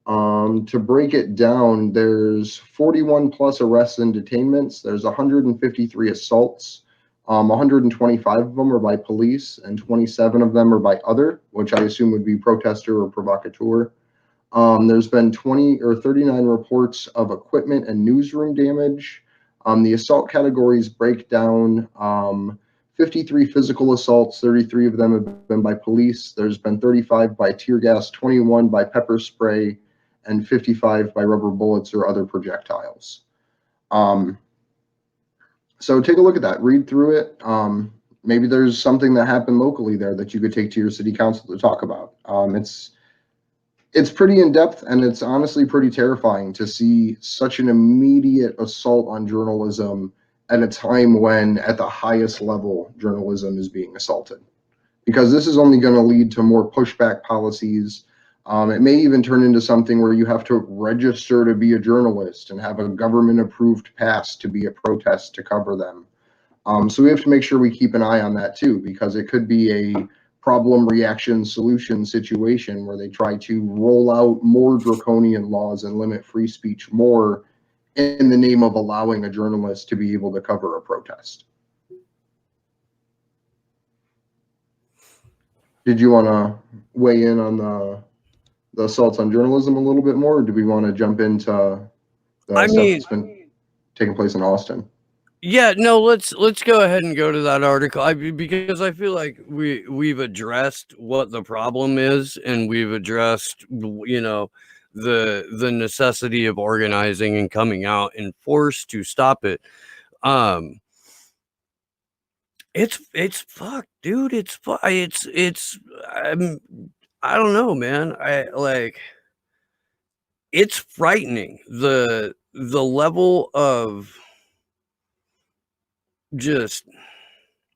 S1: To break it down, there's 41 plus arrests and detainments. There's 153 assaults. 125 of them are by police and 27 of them are by other, which I assume would be protester or provocateur. There's been 20 or 39 reports of equipment and newsroom damage. The assault categories break down 53 physical assaults, 33 of them have been by police. There's been 35 by tear gas, 21 by pepper spray, and 55 by rubber bullets or other projectiles. So take a look at that, read through it. Maybe there's something that happened locally there that you could take to your city council to talk about. It's pretty in-depth, and it's honestly pretty terrifying to see such an immediate assault on journalism at a time when at the highest level journalism is being assaulted, because this is only going to lead to more pushback policies. It may even turn into something where you have to register to be a journalist and have a government-approved pass to be a protest to cover them. So we have to make sure we keep an eye on that too, because it could be a problem, reaction, solution situation where they try to roll out more draconian laws and limit free speech more in the name of allowing a journalist to be able to cover a protest. Did you want to weigh in on the assaults on journalism a little bit more, or do we want to jump into the stuff that's been taking place in Austin?
S2: Yeah, no, let's go ahead and go to that article, because I feel like we've addressed what the problem is, and we've addressed, you know, the necessity of organizing and coming out in force to stop it. It's fucked, dude. It's I don't know, man. It's frightening, the level of just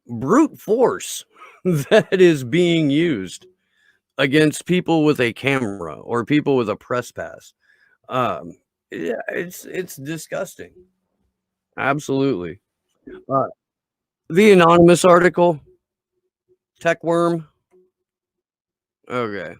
S2: brute force that is being used against people with a camera or people with a press pass. Yeah, it's disgusting. Absolutely. The anonymous article, Tech Worm. Okay.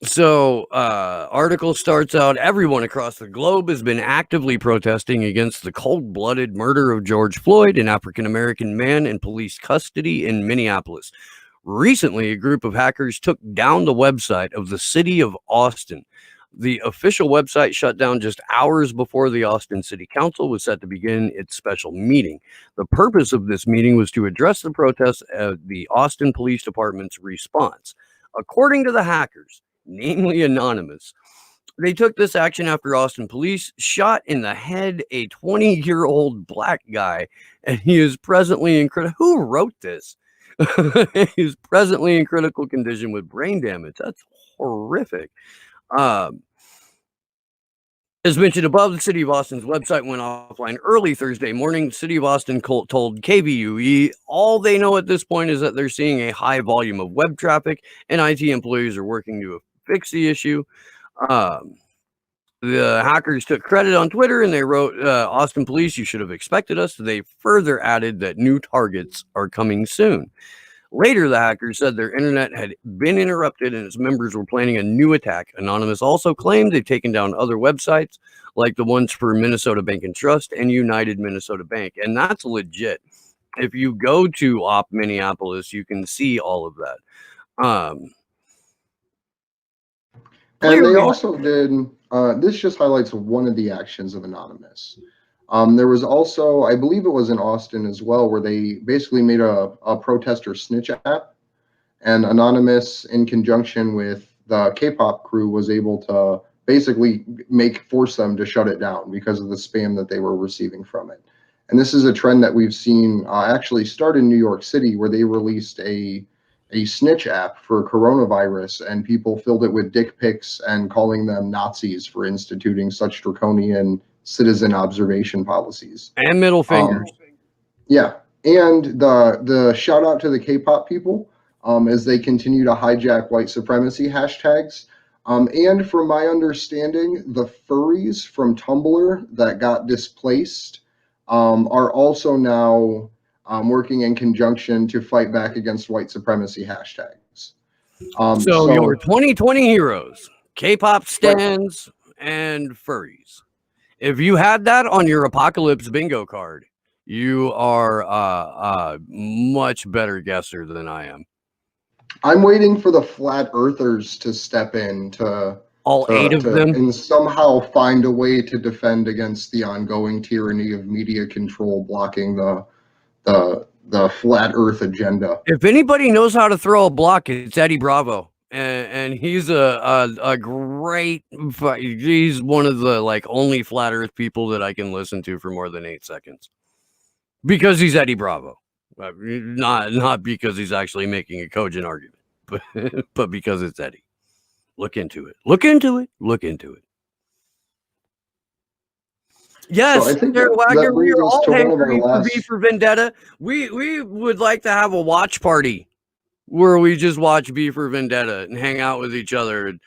S2: So article starts out, everyone across the globe has been actively protesting against the cold-blooded murder of George Floyd, an African-American man in police custody in Minneapolis. Recently, a group of hackers took down the website of the city of Austin. The official website shut down just hours before the Austin City Council was set to begin its special meeting. The purpose of this meeting was to address the protests of the Austin Police Department's response. According to the hackers, namely anonymous, they took this action after Austin police shot in the head a 20-year-old black guy, and he is presently in Who wrote this? He is presently in critical condition with brain damage. That's horrific. As mentioned above, the City of Austin's website went offline early Thursday morning. The City of Austin told KVUE all they know at this point is that they're seeing a high volume of web traffic, and IT employees are working to fix the issue. The hackers took credit on Twitter, and they wrote, Austin police, you should have expected us. They further added that new targets are coming soon. Later, the hackers said their internet had been interrupted and its members were planning a new attack. Anonymous also claimed they've taken down other websites like the ones for Minnesota Bank and Trust and United Minnesota Bank. And that's legit. If you go to Op Minneapolis, you can see all of that.
S1: And they also did, this just highlights one of the actions of Anonymous. There was also, I believe it was in Austin as well, where they basically made a protester snitch app, and Anonymous, in conjunction with the K-pop crew, was able to basically force them to shut it down because of the spam that they were receiving from it. And this is a trend that we've seen actually start in New York City, where they released a snitch app for coronavirus, and people filled it with dick pics and calling them Nazis for instituting such draconian citizen observation policies
S2: and middle fingers.
S1: Yeah, and the shout out to the K-pop people as they continue to hijack white supremacy hashtags. And from my understanding, the furries from Tumblr that got displaced are also now working in conjunction to fight back against white supremacy hashtags.
S2: So your 2020 heroes, K-pop stans, and furries. If you had that on your apocalypse bingo card, you are a much better guesser than I am.
S1: I'm waiting for the flat earthers to step in to
S2: all 8 of them
S1: and somehow find a way to defend against the ongoing tyranny of media control blocking the flat earth agenda.
S2: If anybody knows how to throw a block, it's Eddie Bravo. And he's a great, he's one of the only flat earth people that I can listen to for more than 8 seconds because he's Eddie Bravo, not because he's actually making a cogent argument, but because it's Eddie. Look into it. Yes,
S1: so
S2: Sarah Wagner, we are all angry for V for Vendetta. We would like to have a watch party where we just watch V for Vendetta and hang out with each other. And,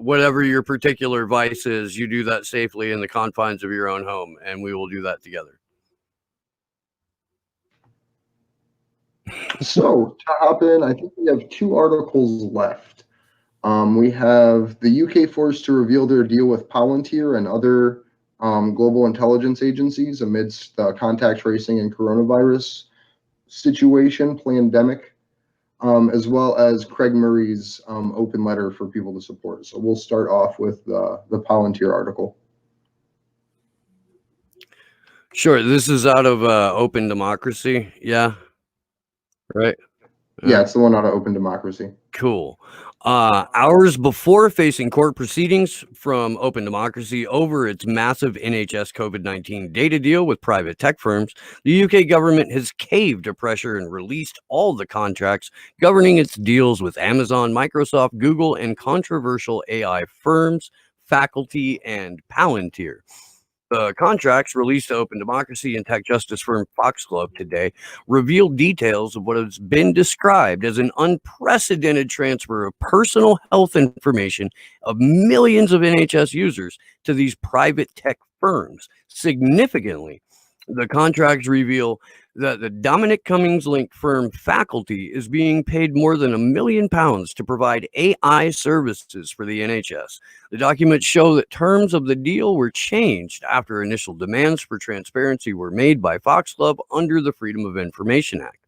S2: whatever your particular vice is, you do that safely in the confines of your own home, and we will do that together.
S1: So to hop in, I think we have 2 articles left. We have the UK forced to reveal their deal with Palantir and other global intelligence agencies amidst the contact tracing and coronavirus situation, pandemic, as well as Craig Murray's open letter for people to support. So we'll start off with the Palantir article.
S2: Sure. This is out of Open Democracy. Yeah. Right.
S1: Yeah, it's the one out of Open Democracy.
S2: Cool. Hours before facing court proceedings from Open Democracy over its massive NHS COVID-19 data deal with private tech firms, the UK government has caved to pressure and released all the contracts governing its deals with Amazon, Microsoft, Google, and controversial AI firms, Faculty, and Palantir. The contracts released to Open Democracy and tech justice firm Foxglove today reveal details of what has been described as an unprecedented transfer of personal health information of millions of NHS users to these private tech firms. Significantly, the contracts reveal that the Dominic Cummings-linked firm Faculty is being paid more than £1 million to provide AI services for the NHS. The documents show that terms of the deal were changed after initial demands for transparency were made by Foxglove under the Freedom of Information Act.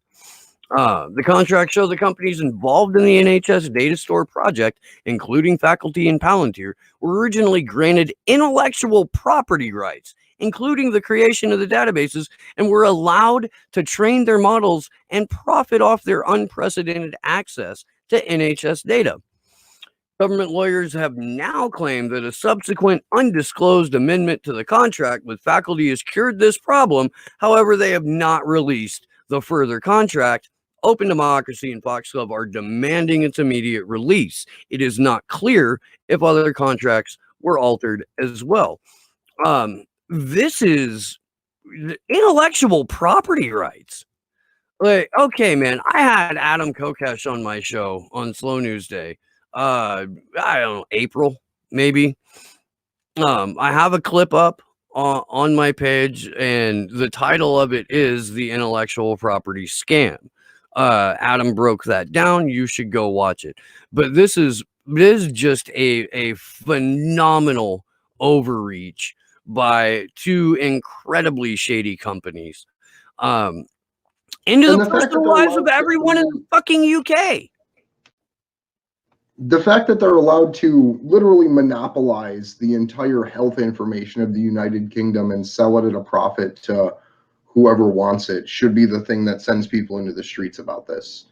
S2: The contracts show the companies involved in the NHS data store project, including faculty and Palantir, were originally granted intellectual property rights, including the creation of the databases, and were allowed to train their models and profit off their unprecedented access to NHS data. Government lawyers have now claimed that a subsequent undisclosed amendment to the contract with faculty has cured this problem. However, they have not released the further contract. Open Democracy and Foxglove are demanding its immediate release. It is not clear if other contracts were altered as well. This is intellectual property rights. Like, okay, man, I had Adam Kokesh on my show on Slow News Day. I don't know, April, maybe. I have a clip up on my page, and the title of it is The Intellectual Property Scam. Adam broke that down. You should go watch it. But this is just a phenomenal overreach by two incredibly shady companies into the personal lives of everyone in the fucking UK.
S1: The fact that they're allowed to literally monopolize the entire health information of the United Kingdom and sell it at a profit to whoever wants it should be the thing that sends people into the streets about this.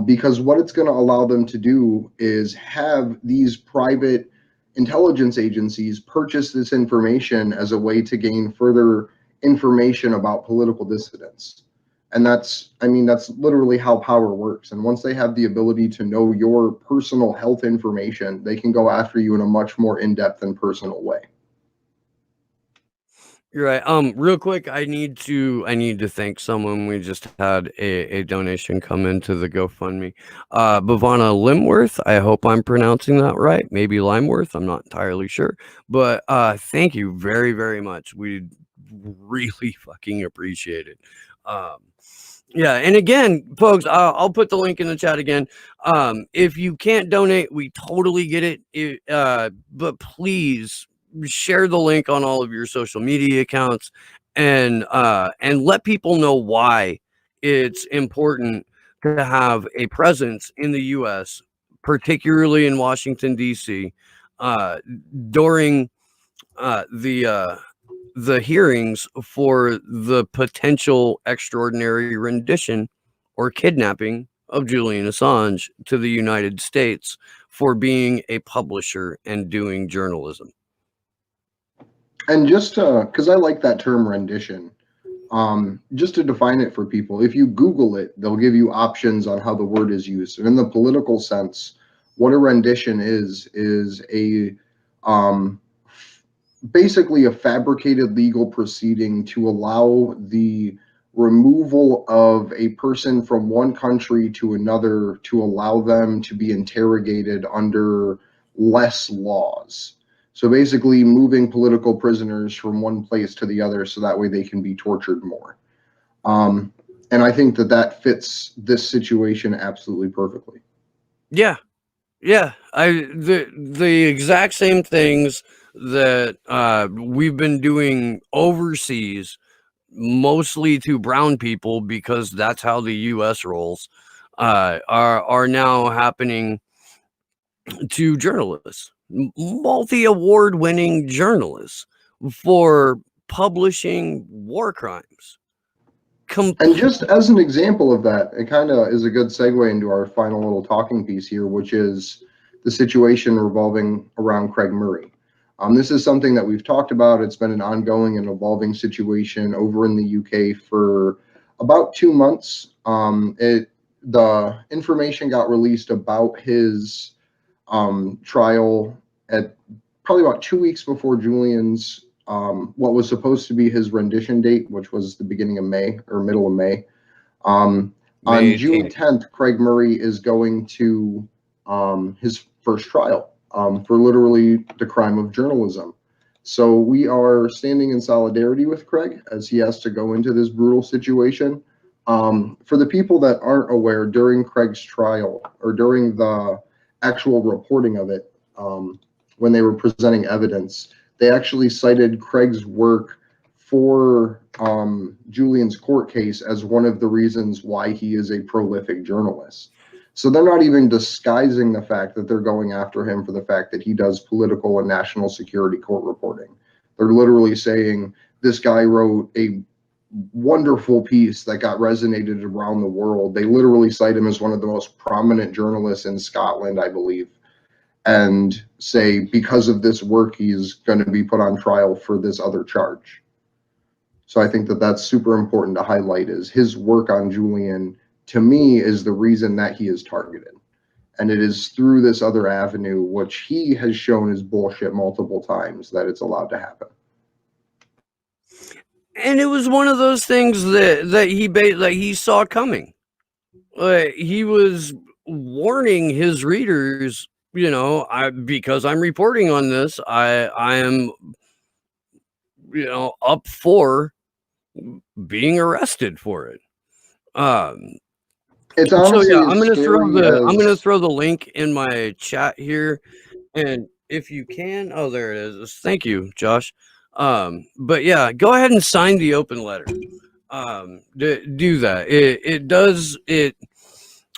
S1: Because what it's going to allow them to do is have these private intelligence agencies purchase this information as a way to gain further information about political dissidents. And that's literally how power works. And once they have the ability to know your personal health information, they can go after you in a much more in-depth and personal way.
S2: You're right. Real quick, I need to thank someone. We just had a donation come into the GoFundMe. Bhavana Limworth. I hope I'm pronouncing that right. Maybe Limeworth. I'm not entirely sure. But thank you very, very much. We really fucking appreciate it. Yeah, and again, folks, I'll put the link in the chat again. If you can't donate, we totally get it. But please share the link on all of your social media accounts and let people know why it's important to have a presence in the U.S., particularly in Washington, D.C., during the hearings for the potential extraordinary rendition or kidnapping of Julian Assange to the United States for being a publisher and doing journalism.
S1: And just because I like that term rendition, just to define it for people, if you Google it, they'll give you options on how the word is used. And in the political sense, what a rendition is a basically a fabricated legal proceeding to allow the removal of a person from one country to another to allow them to be interrogated under less laws. So basically moving political prisoners from one place to the other so that way they can be tortured more. And I think that fits this situation absolutely perfectly.
S2: Yeah. Yeah. The exact same things that we've been doing overseas, mostly to brown people, because that's how the U.S. rolls, are now happening to journalists, multi-award-winning journalists, for publishing war crimes.
S1: And just as an example of that, it kind of is a good segue into our final little talking piece here, which is the situation revolving around Craig Murray. This is something that we've talked about. It's been an ongoing and evolving situation over in the UK for about 2 months. The information got released about his trial at probably about 2 weeks before Julian's what was supposed to be his rendition date, which was the beginning of May or middle of May. On June 10th, Craig Murray is going to his first trial for literally the crime of journalism. So we are standing in solidarity with Craig as he has to go into this brutal situation. For the people that aren't aware, during Craig's trial, or during the actual reporting of it, when they were presenting evidence, they actually cited Craig's work for Julian's court case as one of the reasons why he is a prolific journalist. So they're not even disguising the fact that they're going after him for the fact that he does political and national security court reporting. They're literally saying this guy wrote a wonderful piece that got resonated around the world. They literally cite him as one of the most prominent journalists in Scotland, I believe, and say because of this work, he's going to be put on trial for this other charge. So I think that that's super important to highlight, is his work on Julian, to me, is the reason that he is targeted. And it is through this other avenue, which he has shown is bullshit multiple times, that it's allowed to happen.
S2: And it was one of those things that he saw coming. He was warning his readers, you know, because I'm reporting on this, I am, you know, up for being arrested for it.
S1: It's honestly,
S2: so yeah, I'm gonna throw the link in my chat here, and if you can, oh, there it is. Thank you, Josh. But yeah, go ahead and sign the open letter. Do that.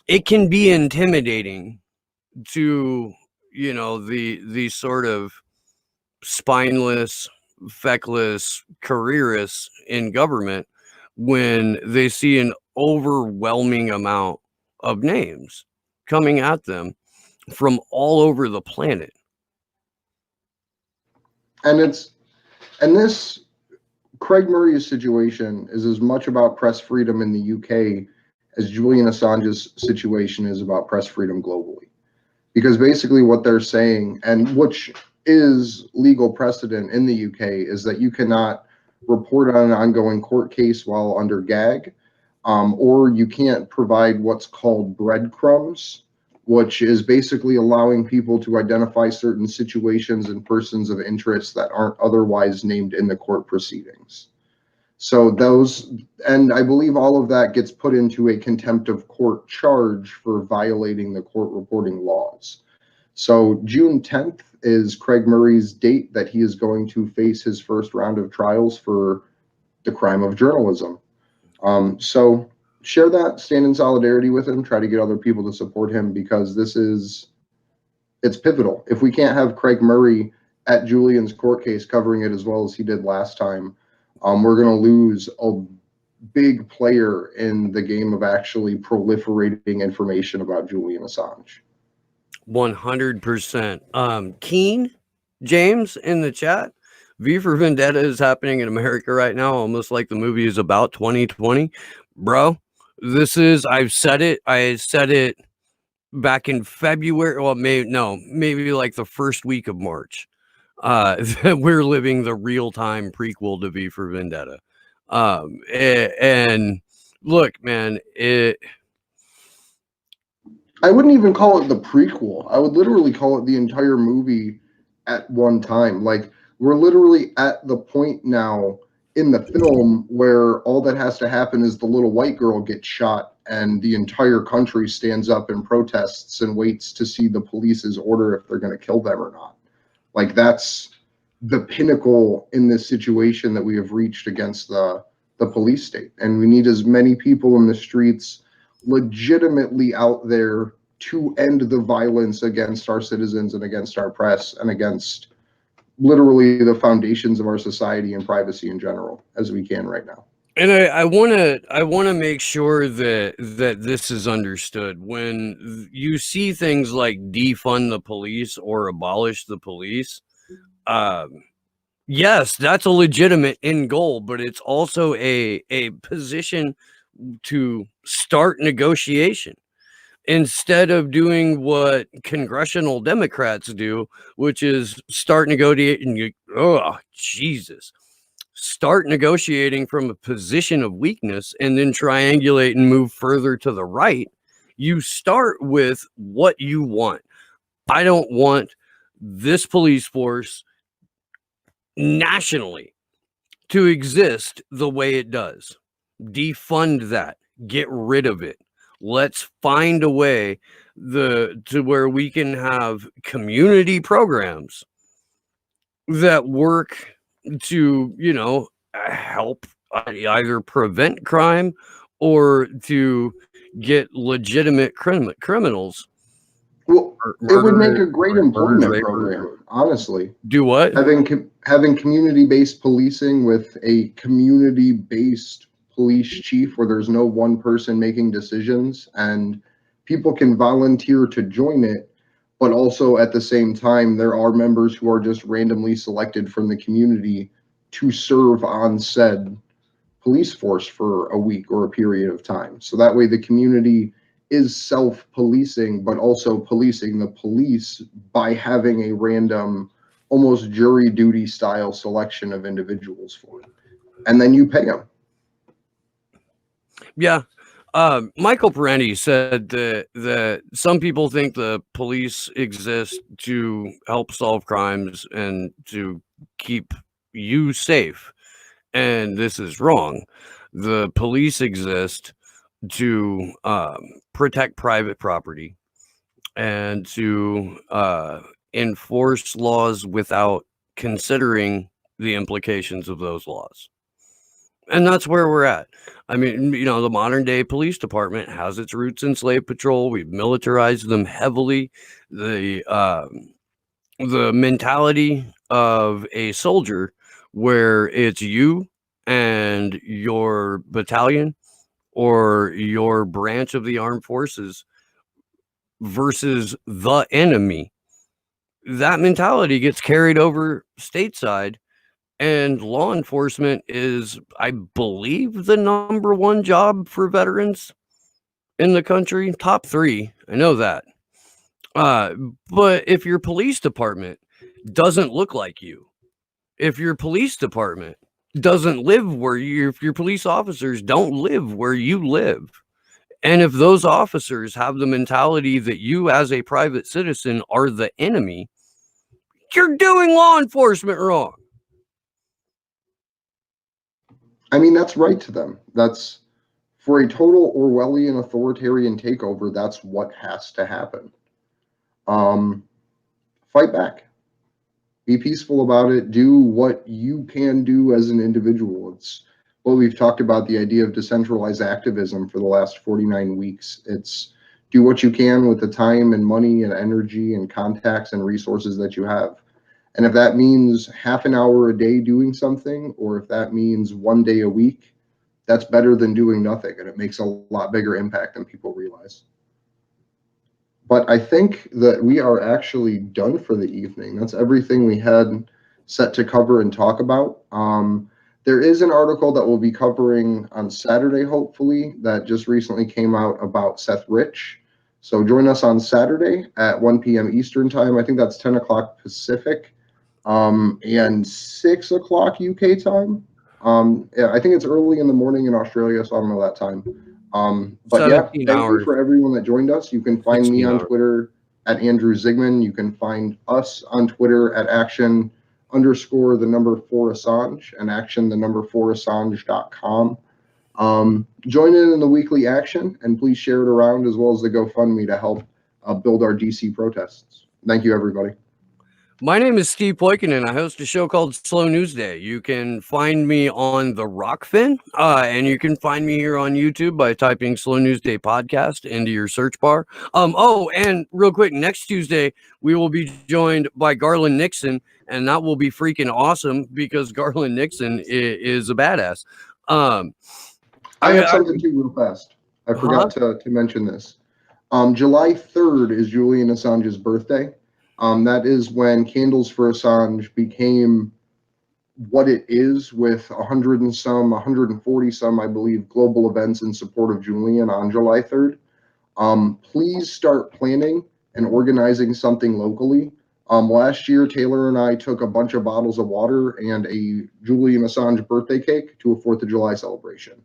S2: It can be intimidating to, you know, the sort of spineless, feckless careerists in government when they see an overwhelming amount of names coming at them from all over the planet.
S1: And this Craig Murray's situation is as much about press freedom in the UK as Julian Assange's situation is about press freedom globally. Because basically what they're saying, and which is legal precedent in the UK, is that you cannot report on an ongoing court case while under gag, or you can't provide what's called breadcrumbs, which is basically allowing people to identify certain situations and persons of interest that aren't otherwise named in the court proceedings. So those, and I believe all of that gets put into a contempt of court charge for violating the court reporting laws. So June 10th is Craig Murray's date that he is going to face his first round of trials for the crime of journalism. So share that, stand in solidarity with him, try to get other people to support him, because it's pivotal. If we can't have Craig Murray at Julian's court case covering it as well as he did last time, we're going to lose a big player in the game of actually proliferating information about Julian Assange.
S2: 100%. Keen James in the chat. V for Vendetta is happening in America right now, almost like the movie is about 2020. Bro, I said it back in February. Well, maybe like the first week of March. That we're living the real-time prequel to V for Vendetta. And look, man,
S1: I wouldn't even call it the prequel. I would literally call it the entire movie at one time. Like, we're literally at the point now in the film where all that has to happen is the little white girl gets shot and the entire country stands up and protests and waits to see the police's order if they're going to kill them or not. Like, that's the pinnacle in this situation that we have reached against the police state. And we need as many people in the streets legitimately out there to end the violence against our citizens and against our press and against literally the foundations of our society and privacy in general as we can right now.
S2: And I want to make sure that this is understood. When you see things like defund the police or abolish the police, yes, that's a legitimate end goal, but it's also a position to start negotiation instead of doing what congressional Democrats do, which is start negotiating. Oh, Jesus. Start negotiating from a position of weakness and then triangulate and move further to the right. You start with what you want. I don't want this police force nationally to exist the way it does. Defund that. Get rid of it. Let's find a way to where we can have community programs that work to, help either prevent crime or to get legitimate criminals.
S1: Well, it would make a great
S2: murder
S1: employment
S2: rate-
S1: program, honestly.
S2: Do what?
S1: Having community-based policing with a community-based police chief where there's no one person making decisions and people can volunteer to join it, but also at the same time, there are members who are just randomly selected from the community to serve on said police force for a week or a period of time. So that way the community is self-policing, but also policing the police by having a random, almost jury duty style selection of individuals for it. And then you pay them.
S2: Yeah. Michael Parenti said that some people think the police exist to help solve crimes and to keep you safe. And this is wrong. The police exist to protect private property and to enforce laws without considering the implications of those laws. And that's where we're at. I mean, the modern day police department has its roots in slave patrol. We've militarized them heavily. The mentality of a soldier where it's you and your battalion or your branch of the armed forces versus the enemy. That mentality gets carried over stateside. And law enforcement is, I believe, the number one job for veterans in the country. Top 3. I know that. But if your police department doesn't look like you, if your police department doesn't live where if your police officers don't live where you live, and if those officers have the mentality that you as a private citizen are the enemy, you're doing law enforcement wrong.
S1: I mean, that's right to them. That's for a total Orwellian authoritarian takeover. That's what has to happen. Fight back. Be peaceful about it. Do what you can do as an individual. It's what we've talked about, the idea of decentralized activism for the last 49 weeks. It's do what you can with the time and money and energy and contacts and resources that you have. And if that means half an hour a day doing something, or if that means one day a week, that's better than doing nothing. And it makes a lot bigger impact than people realize. But I think that we are actually done for the evening. That's everything we had set to cover and talk about. There is an article that we'll be covering on Saturday, hopefully, that just recently came out about Seth Rich. So join us on Saturday at 1 p.m. Eastern time. I think that's 10 o'clock Pacific. And 6 o'clock UK time. Yeah, I think it's early in the morning in Australia, so I don't know that time. But yeah, thank you for everyone that joined us. You can find me on Twitter at Andrew Zigman. You can find us on Twitter at action_4Assange and action4Assange.com. Join in the weekly action and please share it around as well as the GoFundMe to help build our DC protests. Thank you, everybody.
S2: My name is Steve Poikinen. I host a show called Slow News Day. You can find me on the Rockfin, and you can find me here on YouTube by typing Slow News Day Podcast into your search bar. Oh, and real quick, next Tuesday, we will be joined by Garland Nixon, and that will be freaking awesome because Garland Nixon is a badass.
S1: I have something too real fast. I forgot to mention this. July 3rd is Julian Assange's birthday. That is when Candles for Assange became what it is, with 140 some, I believe, global events in support of Julian on July 3rd. Please start planning and organizing something locally. Last year, Taylor and I took a bunch of bottles of water and a Julian Assange birthday cake to a 4th of July celebration.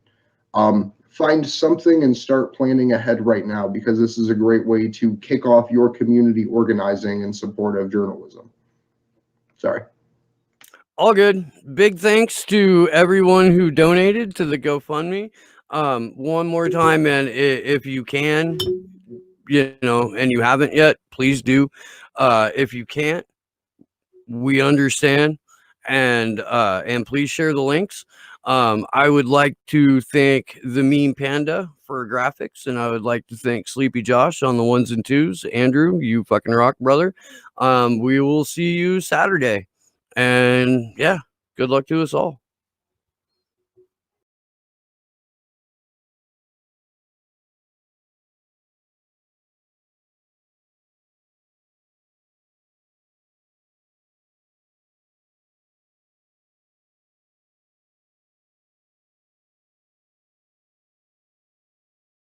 S1: Find something and start planning ahead right now, because this is a great way to kick off your community organizing in support of journalism. Sorry.
S2: All good. Big thanks to everyone who donated to the GoFundMe. One more time, and if you can, and you haven't yet, please do. If you can't, we understand. and please share the links. I would like to thank the Meme Panda for graphics, and I would like to thank Sleepy Josh on the 1s and 2s. Andrew, you fucking rock, brother. We will see you Saturday, and yeah, good luck to us all.